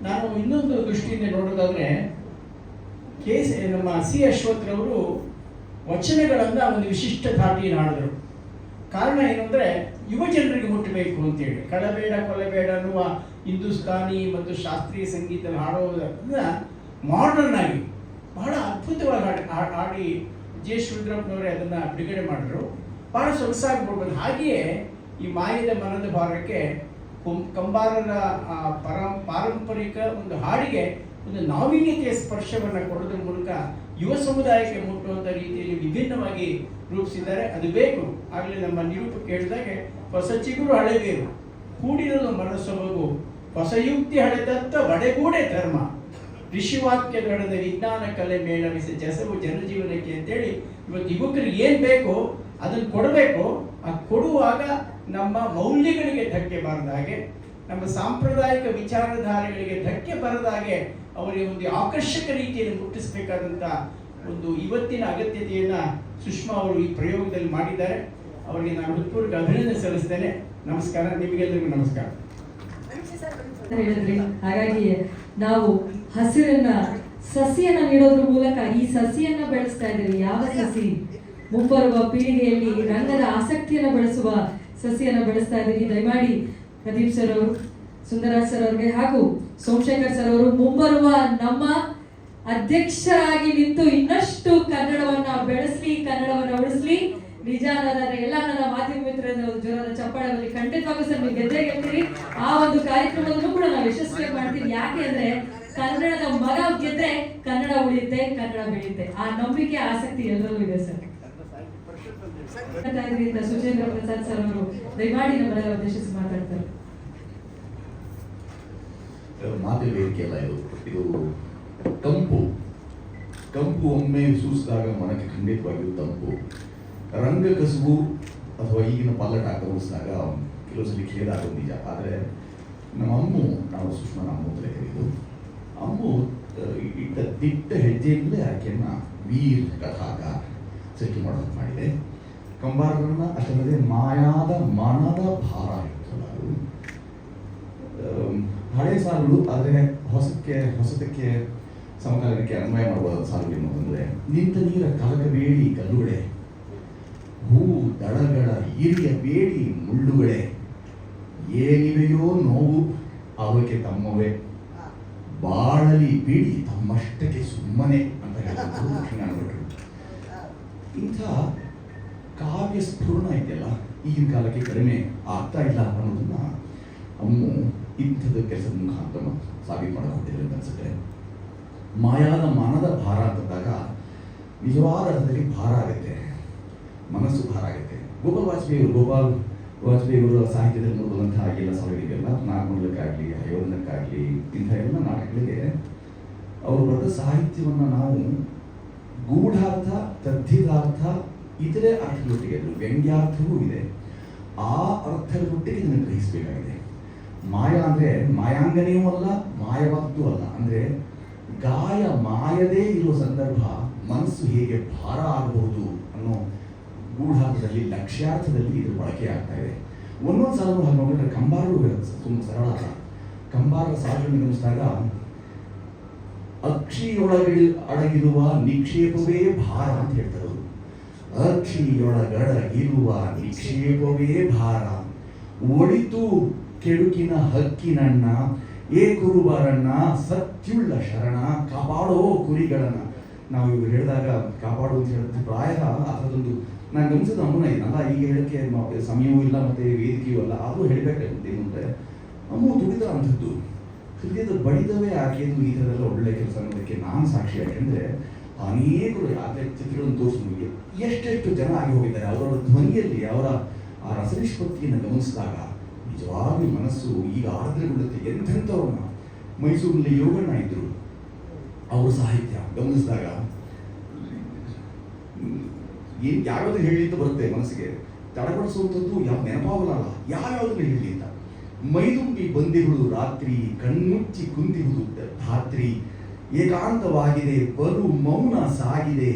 ನಾನು ಇನ್ನೊಂದು ದೃಷ್ಟಿಯಿಂದ ನೋಡೋದಾದರೆ ನಮ್ಮ ಸಿ ಅಶ್ವಥ್ರವರು ವಚನಗಳನ್ನು ಒಂದು ವಿಶಿಷ್ಟ ಧಾಟಿಯನ್ನು ಹಾಡಿದರು. ಕಾರಣ ಏನು ಅಂದರೆ ಯುವ ಜನರಿಗೆ ಮುಟ್ಟಬೇಕು ಅಂತೇಳಿ ಕಳಬೇಡ ಕೊಲಬೇಡ ಅನ್ನುವ ಹಿಂದೂಸ್ತಾನಿ ಮತ್ತು ಶಾಸ್ತ್ರೀಯ ಸಂಗೀತ ಹಾಡೋದನ್ನ ಮಾಡರ್ನ್ ಆಗಿ ಬಹಳ ಅದ್ಭುತವಾಗಿ ಹಾಡಿ ಜೆ ರುದ್ರಪ್ಪನವರೇ ಅದನ್ನು ಬಿಡುಗಡೆ ಮಾಡಿದ್ರು. ಬಹಳ ಸೊಗಸಾಗಿ ಕೊಡ್ಬೋದು. ಹಾಗೆಯೇ ಈ ಮಾಯದ ಮನದ ಭಾರಕ್ಕೆ ಕಂಬಾರರ ಪಾರಂಪರಿಕ ಒಂದು ಹಾಡಿಗೆ ಒಂದು ನಾವೀನ್ಯತೆಯ ಸ್ಪರ್ಶವನ್ನು ಕೊಡೋದ್ರ ಮೂಲಕ ಯುವ ಸಮುದಾಯಕ್ಕೆ ಮುಟ್ಟುವಂಥ ರೀತಿಯಲ್ಲಿ ವಿಭಿನ್ನವಾಗಿ ರೂಪಿಸಿದ್ದಾರೆ. ಅದು ಬೇಕು. ಆಗಲೇ ನಮ್ಮ ನಿರೂಪಕ ಹೇಳಿದಾಗೆ ಹೊಸ ಚಿಗುರು ಹಳೆಬೇರು ಕೂಡಿರೋದು ಮನಸ್ಸೊಬಗು ಹೊಸ ಯುಕ್ತಿ ಹಳೆದತ್ತ ಒಡೆಗೂಡೆ ಧರ್ಮ ಋಷಿವಾಕ್ಯದೊಡನೆ ವಿಜ್ಞಾನ ಕಲೆ ಮೇಳವಿಸಿ ಜಸವು ಜನಜೀವನಕ್ಕೆ ಅಂತೇಳಿ ಇವತ್ತು ಯುವಕರಿಗೆ ಏನು ಬೇಕೋ ಅದನ್ನು ಕೊಡಬೇಕು. ಆ ಕೊಡುವಾಗ ನಮ್ಮ ಮೌಲ್ಯಗಳಿಗೆ ಧಕ್ಕೆ ಬರದ ಹಾಗೆ, ನಮ್ಮ ಸಾಂಪ್ರದಾಯಿಕ ವಿಚಾರಧಾರೆಗಳಿಗೆ ಧಕ್ಕೆ ಬರದ ಹಾಗೆ ಅವರಿಗೆ ಒಂದು ಆಕರ್ಷಕ ರೀತಿಯಲ್ಲಿ ಮುಟ್ಟಿಸಬೇಕಾದಂಥ ಒಂದು ಇವತ್ತಿನ ಅಗತ್ಯತೆಯನ್ನು ಸುಷ್ಮಾ ಅವರು ಈ ಪ್ರಯೋಗದಲ್ಲಿ ಮಾಡಿದ್ದಾರೆ. ಅವರಿಗೆ ನಾನು ಹೃತ್ಪೂರ್ವಕ ಅಭಿನಂದನೆ ಸಲ್ಲಿಸ್ತೇನೆ. ನಮಸ್ಕಾರ. ನಿಮಗೆಲ್ಲರಿಗೂ ನಮಸ್ಕಾರ. ಹೇಳಿದ್ರಿ. ಹಾಗಾಗಿ ನಾವು ಹಸಿರನ್ನ ಸಸಿಯನ್ನ ನೀಡೋದ್ರ ಮೂಲಕ ಈ ಸಸಿಯನ್ನ ಬೆಳೆಸ್ತಾ ಇದ್ದೀವಿ. ಯಾವ ಸಸಿ? ಮುಂಬರುವ ಪೀಳಿಗೆಯಲ್ಲಿ ರಂಗದ ಆಸಕ್ತಿಯನ್ನ ಬೆಳೆಸುವ ಸಸಿಯನ್ನ ಬೆಳೆಸ್ತಾ ಇದ್ದೀವಿ. ದಯಮಾಡಿ ಪ್ರದೀಪ್ ಸರ್ ಅವರು, ಸುಂದರಾಜ್ ಸರ್ ಅವರಿಗೆ ಹಾಗೂ ಸೋಮಶೇಖರ್ ಸರ್ ಅವರು ಮುಂಬರುವ ನಮ್ಮ ಅಧ್ಯಕ್ಷರಾಗಿ ನಿಂತು ಇನ್ನಷ್ಟು ಕನ್ನಡವನ್ನ ಬೆಳೆಸಲಿ, ಕನ್ನಡವನ್ನ ಉಳಿಸ್ಲಿ. ನಿಜ ಅನ್ನೋದಾದ್ರೆ ಎಲ್ಲ ನನ್ನ ಮಾಧ್ಯಮ ಮಿತ್ರರ ಜೋರಾದ ಚಪ್ಪಾಳಲ್ಲಿ ಖಂಡಿತವಾಗೂ ಸರ್ ನೀವು ಗೆದ್ದೇ ಗೆಲ್ತೀರಿ. ಆ ಒಂದು ಕಾರ್ಯಕ್ರಮವನ್ನು ಕೂಡ ನಾವು ಯಶಸ್ವಿಯಾಗಿ ಮಾಡ್ತೀವಿ. ಯಾಕೆ ಅಂದ್ರೆ ಕನ್ನಡದ ಮಗ ಗೆದ್ರೆ ಕನ್ನಡ ಉಳಿಯುತ್ತೆ, ಕನ್ನಡ ಬೆಳೆಯುತ್ತೆ. ಆ ನಂಬಿಕೆ, ಆಸಕ್ತಿ ಎಲ್ಲರೂ ಇದೆ ಸರ್. ಸುಚೇಂದ್ರ ಪ್ರಸಾದ್ ಸರ್ ಅವರು ದಯಮಾಡಿ ನಮ್ಮನ್ನೆಲ್ಲ ಉದ್ದೇಶಿಸಿ ಮಾತಾಡ್ತಾರೆ. ಮಾತಿನ ವೇದಿಕೆ ಅಲ್ಲ ಇದು ಕಂಪು ಒಮ್ಮೆ ಸೂಸಿದಾಗ ಮನಕ್ಕೆ ಖಂಡಿತವಾಗಿಯೂ ತಂಪು. ರಂಗ ಕಸುಬು ಅಥವಾ ಈಗಿನ ಪಲ್ಲಟ ಗಮನಿಸಿದಾಗ ಕೆಲವು ಸಲ ಖೇದ ಆಗೋದು ನಿಜ. ಆದರೆ ನಮ್ಮ ಅಮ್ಮು, ನಾವು ಸುಷ್ಮಾ ನಮ್ಮ ಅಂತಲೇ ಕರೆಯೋದು, ಅಮ್ಮು ಇಟ್ಟ ದಿಟ್ಟ ಹೆಜ್ಜೆಯಿಂದಲೇ ಆಕೆಯನ್ನು ವೀರ್ ಕಥಾಕಾರ ಸೃಷ್ಟಿ ಮಾಡೋದು ಮಾಡಿದೆ. ಕಂಬಾರರನ್ನ ಅಷ್ಟಲ್ಲದೆ ಮಾಯಾದ ಮನದ ಭಾರ ಇರ್ತಲ್ಲ, ಅದು ಹಳೆ ಸಾಲುಗಳು. ಆದರೆ ಹೊಸತಕ್ಕೆ ಸಮಕಾಲೀನಕ್ಕೆ ಅನ್ವಯ ಮಾಡುವ ಸಾಲು ಎನ್ನುವುದಂದರೆ, ನಿಂತ ನೀರ ಕಲಕಬೇಡಿ ಕಲ್ಲುಗಳೇ, ಹೂ ದಳಗಳ ಹಿರಿಯ ಬೇಡಿ ಮುಳ್ಳುಗಳೇ, ಏನಿವೆಯೋ ನೋವು ಅವಕ್ಕೆ ತಮ್ಮವೇ, ಬಾಳಲಿ ಬಿಡಿ ತಮ್ಮಷ್ಟಕ್ಕೆ ಸುಮ್ಮನೆ ಅಂತ ಹೇಳಿದ್ರು ಲಕ್ಷ್ಮೀನಾರಾಯಣ. ಇಂಥ ಕಾವ್ಯ ಸ್ಫೂರ್ಣ ಇದೆಯಲ್ಲ ಈಗಿನ ಕಾಲಕ್ಕೆ ಕಡಿಮೆ ಆಗ್ತಾ ಇಲ್ಲ ಅನ್ನೋದನ್ನ ಅಮ್ಮು ಇಂಥದ್ದು ಕೆಲಸದ ಮುಖಾಂತರ ಸಾಬೀತು ಮಾಡಿಕೊಟ್ಟಿದ್ದಾರೆ ಅಂತ ಅನ್ಸುತ್ತೆ. ಮಾಯಾದ ಮನದ ಭಾರ ಅಂತಂದಾಗ ನಿಜವಾದ ಅರ್ಥದಲ್ಲಿ ಭಾರ ಆಗುತ್ತೆ, ಮನಸ್ಸು ಭಾರ ಆಗುತ್ತೆ. ಗೋಪಾಲ್ ವಾಜಪೇಯಿ ಅವರ ಸಾಹಿತ್ಯದಲ್ಲಿ ನೋಡುವಂತಹ ಎಲ್ಲ ಸಲಹೆಗಳಿಗೆಲ್ಲ ನಾಗಮಂಡಲಕ್ಕಾಗಲಿ, ಅಯೋಧನಕ್ಕಾಗಲಿ, ಇಂಥ ಎಲ್ಲ ನಾಟಕಗಳಿಗೆ ಅವರು ಬರೆದ ಸಾಹಿತ್ಯವನ್ನು ನಾವು ಗೂಢಾರ್ಥ, ತದ್ಧಿತಾರ್ಥ, ಇತರೆ ಅರ್ಥಗಳೊಟ್ಟಿಗೆ ಅದು ವ್ಯಂಗ್ಯಾರ್ಥವೂ ಇದೆ. ಆ ಅರ್ಥಗಳೊಟ್ಟಿಗೆ ಇದನ್ನು ಗ್ರಹಿಸಬೇಕಾಗಿದೆ. ಮಾಯ ಅಂದರೆ ಮಾಯಾಂಗನೆಯೂ ಅಲ್ಲ, ಮಾಯವಾದದ್ದು ಅಲ್ಲ. ಅಂದರೆ ಗಾಯ ಮಾಯದೇ ಇರುವ ಸಂದರ್ಭ ಮನಸ್ಸು ಹೇಗೆ ಭಾರ ಆಗಬಹುದು ಅನ್ನೋ ಗೂಢಾರ್ಥದಲ್ಲಿ, ಲಕ್ಷ್ಯಾರ್ಥದಲ್ಲಿ ಇದು ಬಳಕೆ ಆಗ್ತಾ ಇದೆ. ಒಂದೊಂದು ಸಾಲು ಹಾಗೆ ನೋಡಿದ್ರೆ ಕಂಬಾರರು ತುಂಬ ಸರಳ. ಕಂಬಾರರ ಸಾಲುಗಳನ್ನು ಗಮನಿಸಿದಾಗ ಅಡಗಿರುವ ನಿಕ್ಷೇಪವೇ ಭಾರ ಅಂತ ಹೇಳ್ತಾರೆ. ಅಕ್ಷಿಯೊಳಗಡಗಿರುವ ನಿಕ್ಷೇಪವೇ ಭಾರ, ಒಳಿತು ಕೆಡುಕಿನ ಹಕ್ಕಿನಣ್ಣ ಏ ಕುರುಬರಣ್ಣ ಸತ್ಯುಳ್ಳ ಶರಣ ಕಾಪಾಡೋ ಕುರಿಗಳನ್ನ. ನಾವು ಇವ್ರು ಹೇಳಿದಾಗ ಕಾಪಾಡು ಅಂತ ಹೇಳಿದ್ರೆ ಪ್ರಾಯ ಅದರದೊಂದು ನಾನು ಗಮನಿಸಿದ ಅಮ್ಮನ ಏನಲ್ಲ, ಈಗ ಹೇಳಕ್ಕೆ ಸಮಯವೂ ಇಲ್ಲ ಮತ್ತೆ ವೇದಿಕೆಯೂ ಅಲ್ಲ, ಆದರೂ ಹೇಳಬೇಕಾಗುತ್ತೆ. ಏನು ಅಂದರೆ ಅಮ್ಮ ದುಡಿದ ಅಂಥದ್ದು ಹೃದಯದ ಬಡಿದವೇ ಆಕೆಯದು ಈ ಥರದೆಲ್ಲ ಒಳ್ಳೆ ಕೆಲಸ ಮಾಡೋದಕ್ಕೆ ನಾನು ಸಾಕ್ಷಿ. ಯಾಕೆಂದರೆ ಅನೇಕರು ಯಾಕೆ ಚಿತ್ರಗಳನ್ನು ತೋರಿಸೋರಿಗೆ ಎಷ್ಟೆಷ್ಟು ಜನ ಆಗಿ ಹೋಗಿದ್ದಾರೆ. ಅವರವರ ಧ್ವನಿಯಲ್ಲಿ ಅವರ ಆ ರಸನಿಷ್ಪತ್ತಿಯನ್ನು ಗಮನಿಸಿದಾಗ ನಿಜವಾಗಿ ಮನಸ್ಸು ಈಗ ಆರ್ದ್ರಗೊಳ್ಳುತ್ತೆ. ಎಂಥವ್ರನ್ನ ಮೈಸೂರಿನಲ್ಲಿ ಯೋಗಣ್ಣ ಇದ್ದರು, ಅವರ ಸಾಹಿತ್ಯ ಗಮನಿಸಿದಾಗ ಯಾವ್ಯಾವ್ದು ಹೇಳಿ ಅಂತ ಬರುತ್ತೆ ಮನಸ್ಸಿಗೆ, ತಡಪಡಿಸುವಂಥದ್ದು ಯಾವ ನೆನಪಾಗಲ್ಲ, ಯಾವ್ಯಾವುದನ್ನು ಹೇಳಿ ಅಂತ. ಮೈದುಂಬಿ ಬಂದಿಗಳು ರಾತ್ರಿ ಕಣ್ಮುಚ್ಚಿ ಕುಂತಿರುವುದು ಧಾತ್ರಿ ಏಕಾಂತವಾಗಿದೆ ಬಲು ಮೌನ ಸಾಗಿದೆ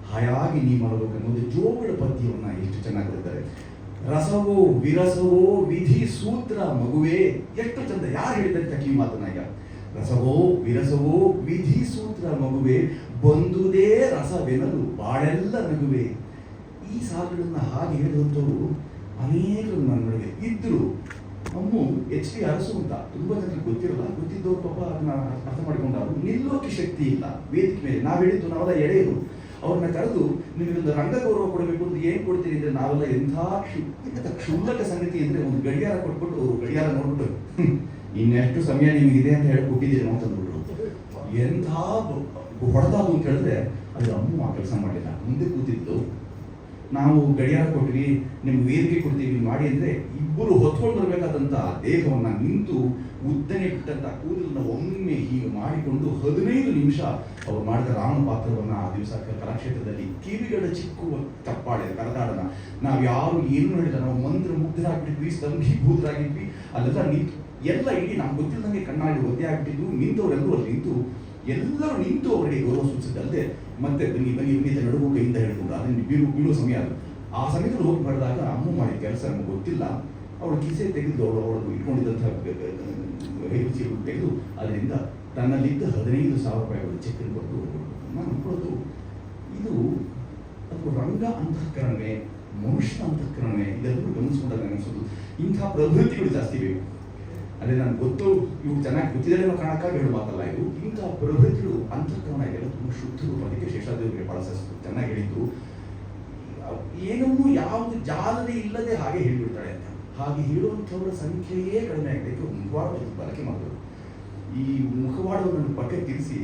ಹಾಯಾಗಿ ನೀ ಮಲಗಬೇಕನ್ನೋದು ಜೋಗಳ ಪದ್ಯವನ್ನ ಎಷ್ಟು ಚೆನ್ನಾಗಿ ಬರೀತಾರೆ. ರಸವೋ ವಿರಸವೋ ವಿಧಿ ಸೂತ್ರ ಮಗುವೇ, ಎಷ್ಟು ಚಂದ. ಯಾರು ಹೇಳಿದ್ದಾರೆ ಈ ಮಾತನ್ನ ಈಗ? ರಸವೋ ವಿರಸವೋ ವಿಧಿ ಸೂತ್ರ ಮಗುವೆ ಬಂದುದೇ ರಸವೆನಲು ಬಾಳೆಲ್ಲ ನಗುವೆ. ಈ ಸಾಲುಗಳನ್ನ ಹಾಗೆ ಹೇಳಿದಂಥವ್ರು ಅನೇಕರು ನನ್ನ ನಡುವೆ ಇದ್ರು. ಅಮ್ಮು ಎಚ್ ಟಿ ಅರಸು ಅಂತ ತುಂಬಾ ಜನರಿಗೆ ಗೊತ್ತಿರಲ್ಲ, ಗೊತ್ತಿದ್ದವ್ರು ಪಾಪ ಅದನ್ನ ಅರ್ಥ ಮಾಡ್ಕೊಂಡವ್ರು. ನಿಲ್ಲೋಕೆ ಶಕ್ತಿ ಇಲ್ಲ ವೇದಿಕೆ ಮೇಲೆ. ನಾವು ಹೇಳಿದ್ದು ನಾವೆಲ್ಲ ಎಳೆಯರು, ಅವ್ರನ್ನ ಕರೆದು ನಿಮಗೊಂದು ರಂಗ ಗೌರವ ಕೊಡಬೇಕು ಅಂತ ಏನ್ ಕೊಡ್ತೀರಿ ಅಂದ್ರೆ ನಾವೆಲ್ಲ ಎಂಥ ಕ್ಷುಲ್ಲಕ ಸಂಗತಿ ಅಂದ್ರೆ ಒಂದು ಗಡಿಯಾರ ಕೊಟ್ಬಿಟ್ಟು ಅವರು ಗಡಿಯಾರ ನೋಡ್ಬಿಟ್ಟು ಇನ್ನೆಷ್ಟು ಸಮಯ ನಿಮಗಿದೆ ಅಂತ ಹೇಳಿ ಕೊಟ್ಟಿದ್ದೀರಿ ನಾವು ತಂದ್ಬಿಟ್ರು. ಎಂಥ ಹೊಡೆದಾದು ಅಂತ ಹೇಳಿದ್ರೆ ಅದು ಅಮ್ಮ ಆ ಕೆಲಸ ಮಾಡಿಲ್ಲ. ಮುಂದೆ ಕೂತಿದ್ದು ನಾವು ಗಡಿಯಾರ ಕೊಟ್ವಿ, ನಿಮ್ಗೆ ವೇದಿಕೆ ಕೊಡ್ತೀವಿ ಮಾಡಿ ಅಂದ್ರೆ ಇಬ್ಬರು ಹೊತ್ಕೊಂಡು ಬರಬೇಕಾದಂತ ದೇಹವನ್ನ ನಿಂತು ಉದ್ದನೆ ಬಿಟ್ಟಂತ ಕೂದಲನ್ನ ಒಮ್ಮೆ ಹೀಗೆ ಮಾಡಿಕೊಂಡು 15 ನಿಮಿಷ ಅವ್ರು ಮಾಡಿದ ರಾಮ ಪಾತ್ರವನ್ನ ಆ ದಿವಸ ಕಲಾಕ್ಷೇತ್ರದಲ್ಲಿ ಕಿವಿಗಳ ಚಿಕ್ಕುವ ತಪ್ಪಾಳೆ ಕರದಾಡನ ನಾವು ಯಾರು ಏನು ಹೇಳಿಲ್ಲ, ನಾವು ಮಂತ್ರ ಮುಗ್ಧರಾಗ್ಬಿಟ್ಟಿದ್ವಿ, ಸ್ತಂಭೀಭೂತರಾಗಿದ್ವಿ. ಅಲ್ಲೆಲ್ಲ ನಿಂತು ಎಲ್ಲ ಇಡೀ ನಮ್ಗೆ ಗೊತ್ತಿಲ್ಲದಂಗೆ ಕಣ್ಣಾಡಿ ಒದ್ದೆ ಆಗ್ಬಿಟ್ಟಿದ್ವು. ನಿಂತವರೆಲ್ಲರೂ ಅಲ್ಲಿ ನಿಂತು ಎಲ್ಲರೂ ನಿಂತು ಅವರಿಗೆ ಗೌರವ ಸೂಚಿಸಿದ್ದಲ್ಲದೆ ಮತ್ತೆ ಬನ್ನಿ ಬನ್ನಿ ಬನ್ನಿ ನಡುವು ಕೈಯಿಂದ ಹೇಳಿದ್ರು. ಅದನ್ನು ಬೀಳುವ ಸಮಯ ಅದು. ಆ ಸಮಯದಲ್ಲಿ ಹೋಗಿ ಬರೆದಾಗ ಅಮ್ಮ ಮಾಡಿದ ಕೆಲಸ ನಮ್ಗೆ ಗೊತ್ತಿಲ್ಲ. ಅವಳು ಕಿಸೆ ತೆಗೆದು ಅವಳು ಇಟ್ಕೊಂಡಿದ್ದಂಥ ಚೀರು ತೆಗೆದು ಅದರಿಂದ ತನ್ನಲ್ಲಿದ್ದ 15,000 ರೂಪಾಯಿಗಳು ಚೆಕ್ ಕೊಟ್ಟು ನಾನು ಅನ್ಕೊಳ್ಳೋದು ಇದು ಅದು ರಂಗ ಅಂತಃಕರಣವೇ ಮನುಷ್ಯ ಅಂತಃಕರಣವೇ ಇದೆಲ್ಲರೂ ಗಮನಿಸ್ಕೊಂಡಾಗ ಅನಿಸೋದು ಇಂಥ ಪ್ರವೃತ್ತಿಗಳು ಜಾಸ್ತಿ ಬೇಕು. ಅದೇ ನನಗೆ ಗೊತ್ತು ಇವು ಚೆನ್ನಾಗಿ ಗೊತ್ತಿದೆ ಅನ್ನೋ ಕಾರಣಕ್ಕಾಗಿ ಹೇಳೋ ಮಾತಲ್ಲ ಇದು. ಇಂಥ ಪ್ರವೃತ್ತಿಗಳು ಅಂತಃಕರಣ ಇದೆಲ್ಲ ತುಂಬ ಶುದ್ಧರು. ಅದಕ್ಕೆ ಶೇಷಾದೇವರಿಗೆ ಬಹಳ ಚೆನ್ನಾಗಿ ಹೇಳಿದ್ದು, ಏನನ್ನೂ ಯಾವುದು ಜಾಲನೆ ಇಲ್ಲದೆ ಹಾಗೆ ಹೇಳಿಬಿಡ್ತಾಳೆ ಅಂತ. ಹಾಗೆ ಹೇಳುವಂಥವರ ಸಂಖ್ಯೆಯೇ ಕಡಿಮೆ ಆಗಿದೆ. ಮುಖವಾಡ ಬಳಕೆ ಮಾಡೋದು. ಈ ಮುಖವಾಡವನ್ನು ಪಕ್ಕ ತಿರ್ಸಿ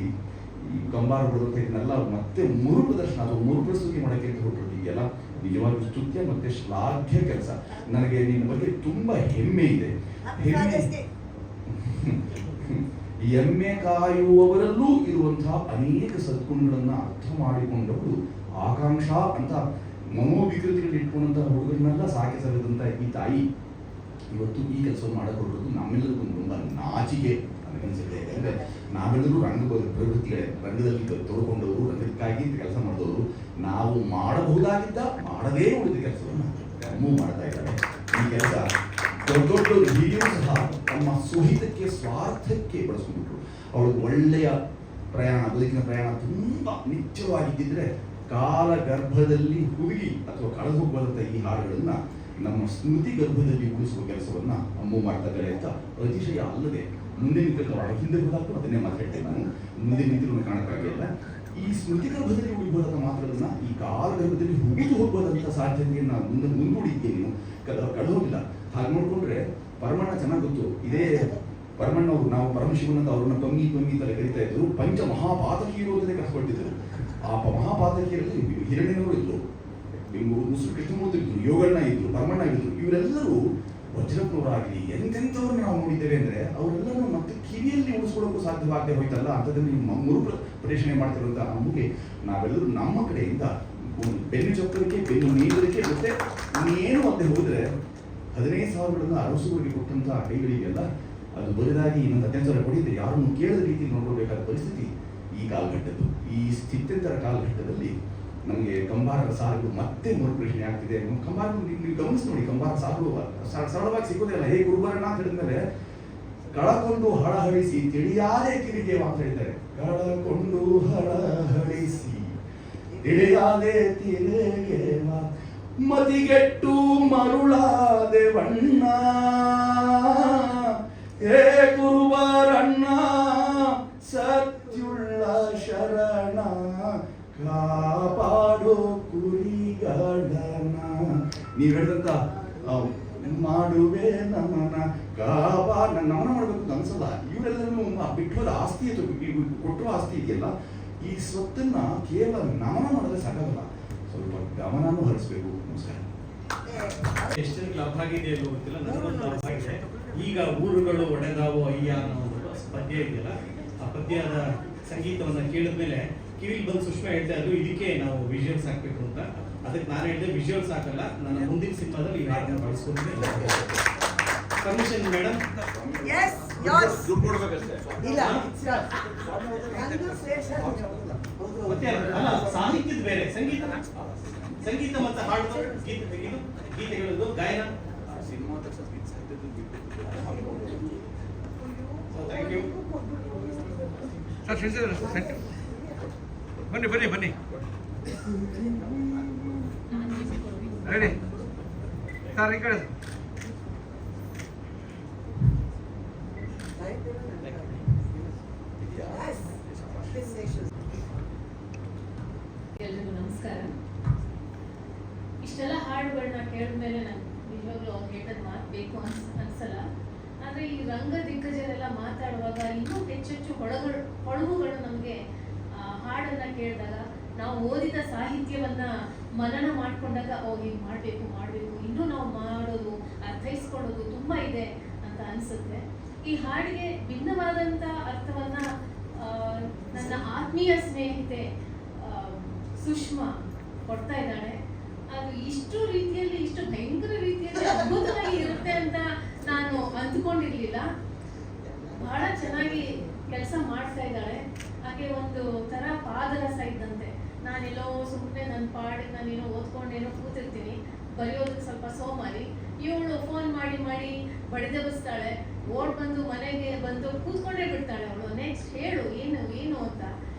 ಈ ಕಂಬಾರ ಬರೋದು ಇದನ್ನೆಲ್ಲ ಮತ್ತೆ ಮರುಪ್ರದರ್ಶನ ಅದು ಮರುಪ್ರಸ್ತುತಿ ಮಾಡೋಕ್ಕೆ ಅಂತ ಹೊರಟು ಇದೆಯಲ್ಲ ನಿಜವಾದ ಸ್ತುತ್ಯ ಮತ್ತೆ ಶ್ಲಾಘ್ಯ ಕೆಲಸ. ನನಗೆ ನಿನ್ನ ಬಗ್ಗೆ ತುಂಬಾ ಹೆಮ್ಮೆ ಇದೆ. ಎಮ್ಮೆ ಕಾಯುವವರಲ್ಲೂ ಇರುವಂತಹ ಅನೇಕ ಸದ್ಗುಣಗಳನ್ನ ಅರ್ಥ ಮಾಡಿಕೊಂಡವರು ಆಕಾಂಕ್ಷ ಅಂತ ಮನೋವಿಕೃತಿಗಳು ಇಟ್ಕೊಂಡಂತಹ ಹುಡುಗರನ್ನೆಲ್ಲ ಸಾಕಿ ಸರಿದಂತ ಈ ತಾಯಿ ಇವತ್ತು ಈ ಕೆಲಸವನ್ನು ಮಾಡಕೊಡೋದು ನಮ್ಮೆಲ್ಲರಿಗೂ ತುಂಬಾ ನಾಚಿಕೆ ನನಗನ್ಸುತ್ತೆ. ಯಾಕಂದ್ರೆ ನಾವೆಲ್ಲರೂ ರಂಗ ಪ್ರವೃತ್ತಿಗಳೇ, ರಂಗದಲ್ಲಿ ತೊಡ್ಕೊಂಡವರು, ರಂಗಕ್ಕಾಗಿ ಕೆಲಸ ಮಾಡಿದವರು. ನಾವು ಮಾಡಬಹುದಾಗಿದ್ದ ಮಾಡದೇ ಉಳಿದ ಕೆಲಸವನ್ನು ಅಮ್ಮೂ ಮಾಡ್ತಾ ಇದ್ದಾರೆ. ಈ ಕೆಲಸ ದೊಡ್ಡ ದೊಡ್ಡ ಹಿರಿಯರು ಸಹ ತಮ್ಮ ಸುಹಿತಕ್ಕೆ ಸ್ವಾರ್ಥಕ್ಕೆ ಬಳಸ್ಕೊಂಡ್ಬಿಟ್ರು. ಅವಳಿಗೆ ಒಳ್ಳೆಯ ಪ್ರಯಾಣ, ಬದುಕಿನ ಪ್ರಯಾಣ ತುಂಬಾ ನಿತ್ಯವಾಗಿದ್ದಿದ್ರೆ ಕಾಲ ಗರ್ಭದಲ್ಲಿ ಹುಡುಗಿ ಅಥವಾ ಕಳೆದು ಹೋಗುವಂತ ಈ ಹಾಡುಗಳನ್ನ ನಮ್ಮ ಸ್ಮೃತಿ ಗರ್ಭದಲ್ಲಿ ಉಳಿಸುವ ಕೆಲಸವನ್ನ ಅಮ್ಮು ಮಾಡ್ತಾ ಇದ್ದಾರೆ ಅಂತ ಅತಿಶಯ ಅಲ್ಲದೆ ಮುಂದೆ ನಿಂತಿರುವ ಹಿಂದೆ ಹೋದಾಗೂ ಅದನ್ನೇ ಮಾತಾಡ್ತೇನೆ ನಾನು. ಮುಂದೆ ನಿಂತಿರುವ ಕಾರಣಕ್ಕಾಗಿಲ್ಲ. ಈ ಸ್ಮೃತಿ ಗರ್ಭದಲ್ಲಿ ಉಳಿಬೋದಂತ ಮಾತ್ರದನ್ನ ಈ ಕಾಲ ಗರ್ಭದಲ್ಲಿ ಹುಗಿದು ಹೋಗ್ಬೋದಂತ ಸಾಧ್ಯತೆಯನ್ನ ಮುಂದೂಡಿದ್ದೆ ನೀನು ಕಳೆದೋಗಿಲ್ಲ. ಹಾಗೆ ನೋಡ್ಕೊಂಡ್ರೆ ಪರಮಣ್ಣ ಚೆನ್ನಾಗಿ ಗೊತ್ತು. ಇದೇ ಪರಮಣ್ಣವರು ನಾವು ಪರಮಶಿವನಂತ ಅವ್ರನ್ನ ಪಂಗಿ ತಲೆ ಕರಿತಾ ಇದ್ರು. ಪಂಚ ಮಹಾಪಾತಕೀಯರು ಅಂತಲೇ ಕರೆಸ್ಕೊಳ್ತಿದ್ರು. ಆ ಮಹಾಪಾತಕೀಯರಲ್ಲಿ ಹಿರಣ್ಯನವರು ಇದ್ರು, ಮುಸುರು ಕೃಷ್ಣಮೂರ್ತಿ ಇದ್ರು, ಯೋಗಣ್ಣ ಇದ್ರು, ಪರಮಣ್ಣ ಇದ್ರು. ಇವರೆಲ್ಲರೂ ವಜ್ರಪ್ಪನವರಾಗಲಿ ಎಂತೆಂಥವ್ರನ್ನ ನಾವು ನೋಡಿದ್ದೇವೆ ಅಂದ್ರೆ ಅವರೆಲ್ಲರೂ ಮತ್ತೆ ಕಿವಿಯಲ್ಲಿ ಉಳಿಸ್ಕೊಳ್ಳೋಕ್ಕೂ ಸಾಧ್ಯವಾಗದೆ ಹೋಯ್ತಲ್ಲ. ಅಂಥದ್ರಲ್ಲಿ ಮರುಪ್ರದೇಶನೆ ಮಾಡ್ತಿರುವಂತ ನಮಗೆ ನಾವೆಲ್ಲರೂ ನಮ್ಮ ಕಡೆಯಿಂದ ಬೆನ್ನು ಚೊಕ್ಕಲಿಕ್ಕೆ, ಬೆನ್ನು ನೀಡಲಿಕ್ಕೆ ಮತ್ತೆ ಇನ್ನೇನು ಮತ್ತೆ ಹೋದ್ರೆ 15,000 ಅರಸುವರಿಗೆ ಕೊಟ್ಟಂತ ಕೈಗಳಿಗೆಲ್ಲ ಅದು ಬದಲಾಗಿ ಇನ್ನೊಂದು 15,000 ಕೊಡಿದ್ರೆ ಯಾರನ್ನು ಕೇಳದ ರೀತಿ ನೋಡಬೇಕಾದ ಪರಿಸ್ಥಿತಿ ಈ ಕಾಲಘಟ್ಟದ್ದು. ಈ ಸ್ಥಿತ್ಯಂತರ ಕಾಲಘಟ್ಟದಲ್ಲಿ ನಮಗೆ ಕಂಬಾರರ ಸಾಲುಗಳು ಮತ್ತೆ ಮರುಪ್ರಶ್ನೆ ಆಗ್ತಿದೆ. ಕಂಬಾರ ನೀವು ಗಮನಿಸಿ ನೋಡಿ, ಕಂಬಾರ ಸಾಲು ಸರಳವಾಗಿ ಸಿಗೋದೇ ಇಲ್ಲ. ಹೇಗೆ ಗುರುಬರಣ್ಣ ಅಂತ ಹೇಳಿದ್ಮೇಲೆ ಕಳಕೊಂಡು ಹಳಹಳಿಸಿ ತಿಳಿಯಾದೆ ತಿರುಗೇವ ಅಂತ ಹೇಳ್ತಾರೆ. ಕಳಕೊಂಡು ಹಳಹಳಿಸಿ ತಿಳಿಯಾದೆ ತಿರುಗೇವ ಮತಿಗೆಟ್ಟು ಮರುಳಾದೆವಣ್ಣ ಏ ಗುರುವರಣ್ಣ ಸತ್ಯುಳ್ಳ ಶರಣ ಕಾಪಾಡೋ ಕುರಿಗಳನ್ನ ನೀವು ಹೇಳಿದಂತ ಮಾಡುವೆ ನಮನ ನಮನ ಮಾಡಬೇಕು ಅಂತ ಅನ್ಸಲ್ಲ. ಇವರೆಲ್ಲರೂ ಬಿಟ್ಟೋದ ಆಸ್ತಿ ಕೊಟ್ಟರು ಆಸ್ತಿ ಇದೆಯಲ್ಲ, ಈ ಸ್ವತ್ತನ್ನ ಕೇವಲ ನಮನ ಮಾಡಿದ್ರೆ ಸಾಕಾಗಲ್ಲ, ಸ್ವಲ್ಪ ಗಮನನೂ ಹರಿಸ್ಬೇಕು. ನಮಸ್ಕಾರ. ಎಷ್ಟು ಜನಕ್ಕೆ ಲಾಭ ಆಗಿದೆ ಅನ್ನೋ ಗೊತ್ತಿಲ್ಲ, ನನಗೊಂದು ಲಾಭ ಆಗಿದೆ. ಈಗ ಊರುಗಳು ಒಡೆದಾವು ಅಯ್ಯ ಅನ್ನೋ ಒಂದು ಪದ್ಯ ಇದೆಯಲ್ಲ, ಆ ಪದ್ಯದ ಸಂಗೀತವನ್ನ ಕೇಳಿದ್ಮೇಲೆ ಕಿವಿಲಿ ಬಂದು ಸುಷ್ಮಾ ಹೇಳ್ತಾ ಇದ್ರು ಇದಕ್ಕೆ ನಾವು ವಿಜುವಲ್ಸ್ ಹಾಕ್ಬೇಕು ಅಂತ. ಅದಕ್ಕೆ ನಾನು ಹೇಳಿದೆ ವಿಜುವಲ್ಸ್ ಹಾಕಲ್ಲ, ನನ್ನ ಮುಂದಿನ ಸಿನಿಮಾದಲ್ಲಿ ಈ ಹಾಡನ್ನ ಬಳಸ್ಕೊಡ್ತೀನಿ. Permission madam? ಮತ್ತೆ ಅಲ್ಲ, ಸಾಹಿತ್ಯದ ಬೇರೆ, ಸಂಗೀತ ಮತ್ತು ಹಾಡು ಗೀತೆಗಳದ್ದು ಗಾಯನ. Thank you sir. ಬನ್ನಿ ಬನ್ನಿ ಬನ್ನಿ, ರೆಡಿ ಸರ್, ಈ ಕಡೆ. ಎಲ್ರಿಗೂ ನಮಸ್ಕಾರ. ಇಷ್ಟೆಲ್ಲ ಹಾಡುಗಳನ್ನ ಕೇಳಿದ್ಮೇಲೆ ನಂಗೆ ನಿಜವಾಗ್ಲೂ ಅವ್ರು ಹೇಳಿದ ಮಾತು ಬೇಕು ಅನ್ಸಲ್ಲ. ಆದರೆ ಈ ರಂಗ ದಿಗ್ಗಜರೆಲ್ಲ ಮಾತಾಡುವಾಗ ಇನ್ನೂ ಹೆಚ್ಚೆಚ್ಚು ಹೊಳಹುಗಳು ನಮಗೆ ಹಾಡನ್ನ ಕೇಳಿದಾಗ, ನಾವು ಓದಿದ ಸಾಹಿತ್ಯವನ್ನ ಮನನ ಮಾಡ್ಕೊಂಡಾಗ ಹೀಗೆ ಮಾಡಬೇಕು ಇನ್ನೂ ನಾವು ಮಾಡೋದು ಅರ್ಥೈಸ್ಕೊಳ್ಳೋದು ತುಂಬ ಇದೆ ಅಂತ ಅನಿಸುತ್ತೆ. ಈ ಹಾಡಿಗೆ ಭಿನ್ನವಾದಂಥ ಅರ್ಥವನ್ನ ನನ್ನ ಆತ್ಮೀಯ ಸ್ನೇಹಿತೆ ಸುಷ್ಮಾ ಕೊಡ್ತಾ ಇದ್ದಾಳೆ. ಅದು ಇಷ್ಟು ರೀತಿಯಲ್ಲಿ, ಇಷ್ಟು ಭಯಂಕರ ರೀತಿಯಲ್ಲಿ ಅದ್ಭುತವಾಗಿ ಇರುತ್ತೆ ಅಂತ ನಾನು ಅಂದ್ಕೊಂಡಿರ್ಲಿಲ್ಲ. ಬಹಳ ಚೆನ್ನಾಗಿ ಕೆಲಸ ಮಾಡ್ತಾ ಇದ್ದಾಳೆ. ಹಾಗೆ ಒಂದು ಥರ ಪಾದರಸ ಇದ್ದಂತೆ. ನಾನೆಲ್ಲೋ ಸುಮ್ಮನೆ ನನ್ನ ಪಾಡಿಗೆ ನಾನೇನೋ ಓದ್ಕೊಂಡೇನೋ ಕೂತಿರ್ತೀನಿ, ಬರೆಯೋದಕ್ಕೆ ಸ್ವಲ್ಪ ಸೋಮಾರಿ. ಇವಳು ಫೋನ್ ಮಾಡಿ ಬಡಿದೆಬ್ಬಿಸ್ತಾಳೆ, ಓಡ್ ಬಂದು ಮನೆಗೆ ಬಂದು ಕೂತ್ಕೊಂಡೇ ಬಿಡ್ತಾಳೆ. ಅವಳು ನೆಕ್ಸ್ಟ್ ಹೇಳು ಏನು ಅಂತ.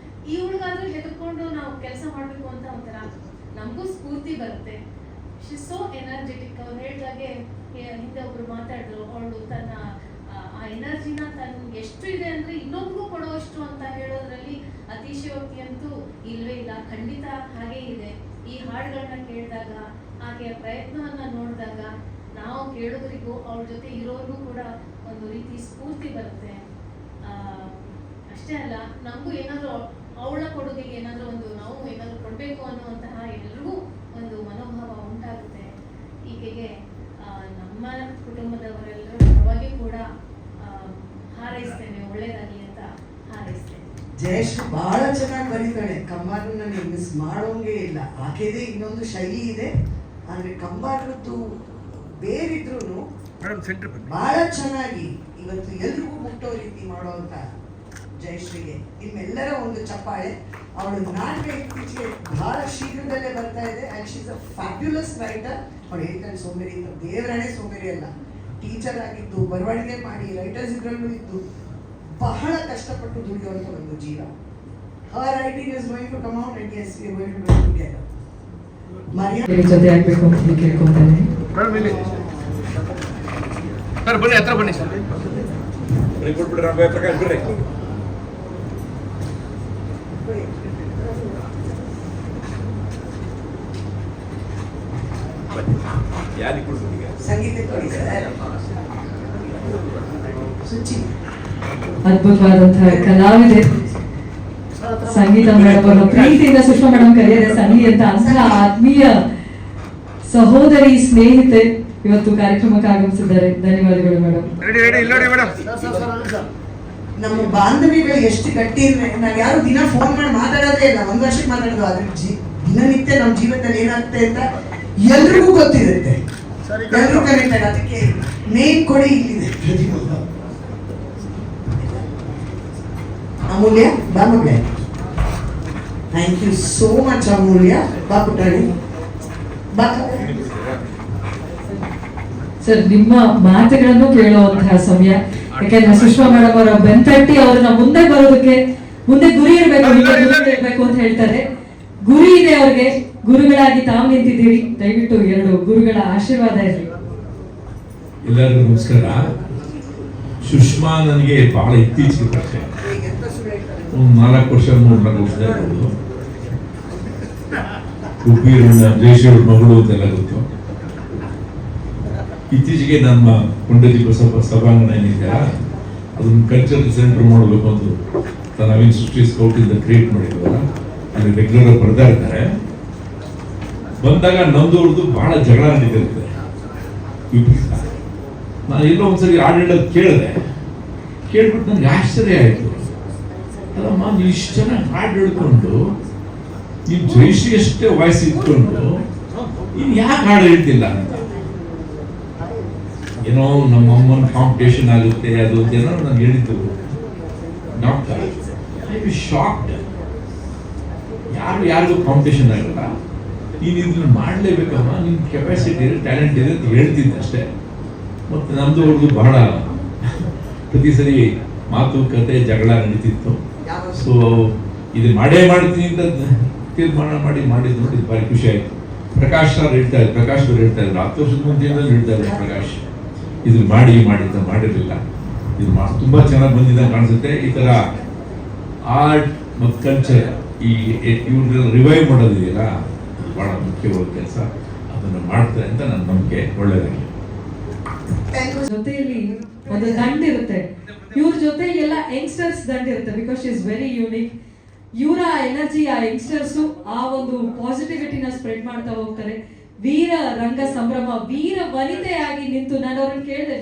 ಇವಳಿಗಾದ್ರೂ ಹೆದರ್ಕೊಂಡು ನಾವು ಕೆಲಸ ಮಾಡಬೇಕು ಅಂತ ಒಂಥರ ನಮಗೂ ಸ್ಫೂರ್ತಿ ಬರುತ್ತೆ. She so energetic. ಅವ್ರು ಹೇಳಿದಾಗೆ ಹಿಂದೆ ಒಬ್ರು ಮಾತಾಡಿದ್ರು, ಅವಳು ತನ್ನ ಆ ಎನರ್ಜಿನ ತನ್ಗೆ ಎಷ್ಟು ಇದೆ ಅಂದ್ರೆ ಇನ್ನೊಬ್ರಿಗೂ ಕೊಡುವಷ್ಟು ಅಂತ ಹೇಳೋದ್ರಲ್ಲಿ ಅತಿಶಯೋಕ್ತಿ ಅಂತೂ ಇಲ್ವೇ ಇಲ್ಲ. ಖಂಡಿತ ಹಾಗೇ ಇದೆ. ಈ ಹಾಡುಗಳನ್ನ ಕೇಳಿದಾಗ, ಆಕೆಯ ಪ್ರಯತ್ನವನ್ನ ನೋಡಿದಾಗ, ನಾವು ಕೇಳೋದ್ರಿಗೂ ಅವಳ ಜೊತೆ ಇರೋರ್ಗೂ ಕೂಡ ಒಂದು ರೀತಿ ಸ್ಫೂರ್ತಿ ಬರುತ್ತೆ. ಅಷ್ಟೇ ಅಲ್ಲ, ನಮಗೂ ಏನಾದರೂ ಅವಳ ಕೊಡುಗೆಗೆ ಏನಾದರೂ ನಾವು ಏನಾದರೂ ಕೊಡಬೇಕು ಅನ್ನುವಂತಹ ಎಲ್ರಿಗೂ ಒಂದು ಮನೋಭಾವ ಉಂಟಾಗುತ್ತೆ. ಈಕೆಗೆ ನಮ್ಮ ಕುಟುಂಬದವರೆಲ್ಲರೂ ಪರವಾಗಿ ಕೂಡ ಹಾರೈಸ್ತೇನೆ, ಒಳ್ಳೇದಾಗಲಿ ಅಂತ ಹಾರೈಸ್ತೇನೆ. ಜಯಶ್ರೀ ಬಹಳ ಚೆನ್ನಾಗಿ ಬರೀತಾಳೆ. ಕಂಬಾರನ್ನ ನೀವು ಮಿಸ್ ಮಾಡೋಂಗೆ ಇಲ್ಲ. ಆಕೆದೇ ಇನ್ನೊಂದು ಶೈಲಿ ಇದೆ, ಆದ್ರೆ ಕಂಬಾರದ್ದು ಬೇರಿದ್ರು ಬಹಳ ಚೆನ್ನಾಗಿ ಇವತ್ತು ಎಲ್ರಿಗೂ ಮುಟ್ಟೋ ರೀತಿ ಮಾಡುವಂತ ಜಯಶ್ರೀಗೆ ನಿಮ್ಮೆಲ್ಲರ ಒಂದು ಚಪ್ಪಾಳೆ. ಅವಳು ನಾಟಕ ಇತ್ತೀಚೆಗೆ ಬಹಳ ಶೀಘ್ರದಲ್ಲೇ ಬರ್ತಾ ಇದೆ. And she is a fabulous writer. ಅವಳು ಹೇಳ್ತಾಳೆ ಸೋಂಬೇರಿ ಅಂತ. ದೇವರಣೆ ಸೋಂಬೇರಿ ಅಲ್ಲ, ಟೀಚರ್ ಆಗಿದ್ದು, ಬರವಣಿಗೆ ಮಾಡಿ, ರೈಟರ್ಸ್ ಇದ್ರಲ್ಲೂ ಇದ್ದು ಬಹಳ ಕಷ್ಟಪಟ್ಟು ದುಡಿಯುವಂತ ಒಂದು ಜೀವ. Her writing is going to come out and yes, we are going to do it together. ಜೊತೆ ಆಗ್ಬೇಕು ಅಂತ ಕೇಳ್ಕೊಂತಾನೆ. ಸರ್ ಬನ್ನಿ, ಹತ್ರ ಬನ್ನಿ ಸರ್. ಕೊಟ್ಬಿಡ್ರಿ ಪ್ರಕಾಶ್, ಬರ್ರಿ. ಸಂಗೀತ ಕೊಡಿ ಸರ್. ಸುಚಿ ಅದ್ಭುತವಾದಂತಹ ಕಲಾವಿದೆ. ಸಂಗೀತ ಮೇಡಮ್ ಪ್ರೀತಿಯಿಂದ ಸುಷ್ಮಾ ಮೇಡಮ್ ಕರೆಯದೆ ಸಂಗೀತ ಅಂತ ಅಂತಹ ಆತ್ಮೀಯ ಸಹೋದರಿ ಸ್ನೇಹಿತೆ ಇವತ್ತು ಕಾರ್ಯಕ್ರಮಕ್ಕೆ ಆಗಮಿಸಿದ್ದಾರೆ. ಧನ್ಯವಾದಗಳು ಮೇಡಮ್. ನಮ್ಮ ಬಾಂಧವ್ಯಗಳು ಎಷ್ಟು ಗಟ್ಟಿ ಅಂದ್ರೆ, ನಾವ್ ಯಾರು ದಿನ ಫೋನ್ ಮಾಡಿ ಮಾತಾಡೋದೇ ಇಲ್ಲ. 1 ವರ್ಷಕ್ಕೆ ಮಾತಾಡೋದು, ಆದ್ರೆ ದಿನನಿತ್ಯ ನಮ್ಮ ಜೀವನದಲ್ಲಿ ಏನಾಗುತ್ತೆ ಅಂತ ಎಲ್ರಿಗೂ ಗೊತ್ತಿರುತ್ತೆ, ಎಲ್ರೂ ಕನೆಕ್ಟ್. ಅದಕ್ಕೆ ನೇಮ್ ಕೊಡಿ ಇಲ್ಲಿದೆ. ಅಮೂಲ್ಯ ಬಾಮುಗ್ಳೆ, ಥ್ಯಾಂಕ್ ಯು ಸೋ ಮಚ್ ಅಮೂಲ್ಯ. ಬಾ ಪುಟಾಣಿ ಬಾ. ಸರ್, ನಿಮ್ಮ ಮಾತುಗಳನ್ನು ಕೇಳುವಂತಹ ಸಮಯ. ಯಾಕಂದ್ರೆ ಸುಷ್ಮಾ ಮೇಡಮ್ ಅವರ ಬೆಂತಟ್ಟಿ ಅವ್ರನ್ನ ಮುಂದೆ ಬರೋದಕ್ಕೆ, ಮುಂದೆ ಗುರಿ ಇರ್ಬೇಕು ಅಂತ ಹೇಳ್ತಾರೆ. ಗುರಿ ಇದೆ ಅವ್ರಿಗೆ, ಗುರುಗಳಾಗಿ ತಾವು ನಿಂತಿದ್ದೀರಿ, ದಯವಿಟ್ಟು 2 ಗುರುಗಳ ಆಶೀರ್ವಾದ ಇರಲಿ. ಎಲ್ಲರಿಗೂ ನಮಸ್ಕಾರ. ಸುಷ್ಮಾ ನನಗೆ ಬಹಳ ಇತ್ತೀಚೆಗೆ ಪರಿಚಯ, ಒಂದು 4 ವರ್ಷ 3-4 ವರ್ಷ ಇರ್ಬೋದು. ಉಪ್ಪಿರನ್ನ ಜಯಶ್ರೀ ಮಗಳು ಅಂತೆಲ್ಲ ಗೊತ್ತು. ಇತ್ತೀಚೆಗೆ ನಮ್ಮ ಕೊಂಡದಿ ಬಸವ ಸಭಾಂಗಣ ಏನಿದೆಯಲ್ಲ ಅದನ್ನ ಕಲ್ಚರಲ್ ಸೆಂಟರ್ ಮಾಡಬೇಕು ಅಂತ ನವೀನ್ ಸೃಷ್ಟಿ ಸ್ಕೌಟ್ ಇಂದ ಕ್ರಿಯೇಟ್ ಮಾಡಿದ್ವಲ್ಲ, ಅಲ್ಲಿ ರೆಗ್ಯುಲರ್ ಬರ್ತಾ ಇರ್ತಾರೆ. ಬಂದಾಗ ನಮ್ದು ಅವ್ರದ್ದು ಬಹಳ ಜಗಳ ನಡೀತಿರುತ್ತೆ. ನಾನು ಎಲ್ಲೋ ಒಂದ್ಸರಿ ಹಾಡು ಹೇಳೋದು ಕೇಳ್ಬಿಟ್ಟು ನನ್ಗೆ ಆಶ್ಚರ್ಯ ಆಯ್ತು. ಅಲ್ಲಮ್ಮ, ನೀವು ಇಷ್ಟು ಚೆನ್ನಾಗಿ ಹಾಡು ಹೇಳ್ಕೊಂಡು ನೀವು ಜಯಶ್ರೀ ಅಷ್ಟೇ ವಾಯ್ಸ್ ಇಟ್ಕೊಂಡು ಇನ್ ಯಾಕೆ ಹಾಡು ಹೇಳ್ತಿಲ್ಲ ಅಂತ. ಏನೋ ನಮ್ಮ ಅಮ್ಮನ ಕಾಂಪಿಟೇಷನ್ ಆಗುತ್ತೆ ಅದು ಏನೋ ನಾನು ಹೇಳಿದ್ದು. Doctor, I B shocked. ಯಾರಿಗೂ ಕಾಂಪಿಟೇಷನ್ ಆಗಲ್ಲ, ನೀನು ಇದನ್ನ ಮಾಡಲೇಬೇಕಮ್ಮ, ನಿನ್ ಕೆಪಾಸಿಟಿ ಇದೆ, ಟ್ಯಾಲೆಂಟ್ ಇದೆ ಅಂತ ಹೇಳ್ತಿದ್ದೆ ಅಷ್ಟೇ. ಮತ್ತು ನಮ್ದು ಅವ್ರದ್ದು ಬಹಳ ಪ್ರತಿ ಸರಿ ಮಾತು ಕತೆ ಜಗಳ ನಡೀತಿತ್ತು. ಸೊ ಇದು ಮಾಡೇ ಮಾಡ್ತೀನಿ ಅಂತ ತೀರ್ಮಾನ ಮಾಡಿದ್ದು ನೋಡಿ ಭಾರಿ ಖುಷಿ ಆಯ್ತು. ಪ್ರಕಾಶ್ ಅವ್ರು ಹೇಳ್ತಾ ಇದ್ರು 10 ವರ್ಷದ ಮುಂಚೆ ಹೇಳ್ತಾ ಇದ್ರು ಪ್ರಕಾಶ್, ಇದು ಮಾಡಿರಲಿಲ್ಲ, ಇದು ತುಂಬಾ ಚೆನ್ನಾಗಿ ಬಂದಿದ್ದ ಕಾಣಿಸುತ್ತೆ. ಈ ತರ ಆರ್ಟ್ ಮತ್ತು ಕಲ್ಚರ್ ಇವ್ರ ರಿವೈವ್ ಮಾಡೋದಿದೆಯಲ್ಲ, ಅದು ಬಹಳ ಮುಖ್ಯವಾದ ಕೆಲಸ. ಅದನ್ನು ಮಾಡ್ತಾರೆ ಅಂತ ನನ್ನ ನಂಬಿಕೆ. ಒಳ್ಳೆಯದಾಗಲಿ. ಜೊತೆಯಲ್ಲಿ ಒಂದು ದಂಡಿರುತ್ತೆ, ಇವ್ರ ಜೊತೆ ಎಲ್ಲ ಯಂಗ್ಸ್ಟರ್ಸ್ ದಂಡಿರುತ್ತೆ. Because she is very unique. ಇವರ ಎನರ್ಜಿ, ಆ ಯಂಗ್ಸ್ಟರ್ಸ್ ಆ ಒಂದು ಪಾಸಿಟಿವಿಟಿನ ಸ್ಪ್ರೆಡ್ ಮಾಡ್ತಾ ಹೋಗ್ತಾರೆ. ವೀರ ರಂಗ ಸಂಭ್ರಮ, ವೀರ ವನಿತೆಯಾಗಿ ನಿಂತು ನಾನು ಅವ್ರನ್ನ ಕೇಳಿದೆ,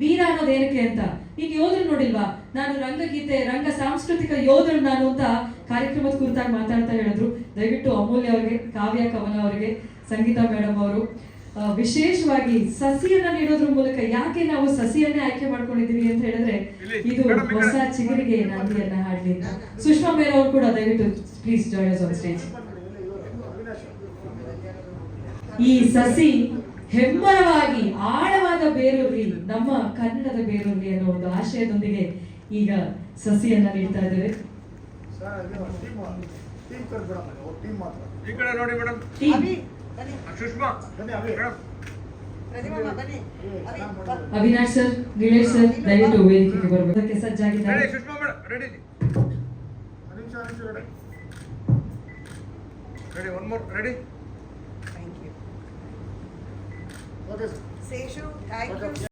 ವೀರ ಅನ್ನೋದು ಏನಕ್ಕೆ ಅಂತ. ನೀನ್ ಯೋಧರು ನೋಡಿಲ್ವಾ? ನಾನು ರಂಗಗೀತೆ, ರಂಗ ಸಾಂಸ್ಕೃತಿಕ ಯೋಧರು ನಾನು ಅಂತ ಕಾರ್ಯಕ್ರಮದ ಕುರಿತಾಗಿ ಮಾತಾಡ್ತಾ ಹೇಳಿದ್ರು. ದಯವಿಟ್ಟು ಅಮೂಲ್ಯ ಅವರಿಗೆ, ಕಾವ್ಯ ಕವನ ಅವರಿಗೆ, ಸಂಗೀತಾ ಮೇಡಮ್ ಅವರು ವಿಶೇಷವಾಗಿ ಸಸಿಯನ್ನ ನೀಡೋದ್ರ ಮೂಲಕ, ಯಾಕೆ ನಾವು ಸಸಿಯನ್ನೇ ಆಯ್ಕೆ ಮಾಡ್ಕೊಂಡಿದೀವಿ ಅಂತ ಹೇಳಿದ್ರೆ, ಇದು ಹೊಸ ಚಿಗುರಿಗೆ ನಂದಿಯನ್ನ ಹಾಡ್ಲಿ. ಸುಷ್ಮಾ ಮೇರ್ ಅವರು ಕೂಡ ದಯವಿಟ್ಟು please join us on stage. ಈ ಸಸಿ ಹೆಮ್ಮರವಾಗಿ ಆಳವಾದ ಬೇರೂರ್ಲಿ, ನಮ್ಮ ಕನ್ನಡದ ಬೇರೂರ್ಲಿ ಅನ್ನೋ ಒಂದು ಆಶಯದೊಂದಿಗೆ ಈಗ ಸಸಿಯನ್ನ ನೀಡ್ತಾ ಇದ್ದೇವೆ. ಈ ಕಡೆ ನೋಡಿ madam. Sushma Avinash sir, Gilesh sir ದಯವಿಟ್ಟು ವೇದಿಕೆಗೆ ಬರಬೇಕು. ಸಜ್ಜಾಗಿದ್ದಾರೆ. ಸುಷ್ಮಾ madam ready. Ready, one more ready. Thank you. Okay sir. Seshu, thank you.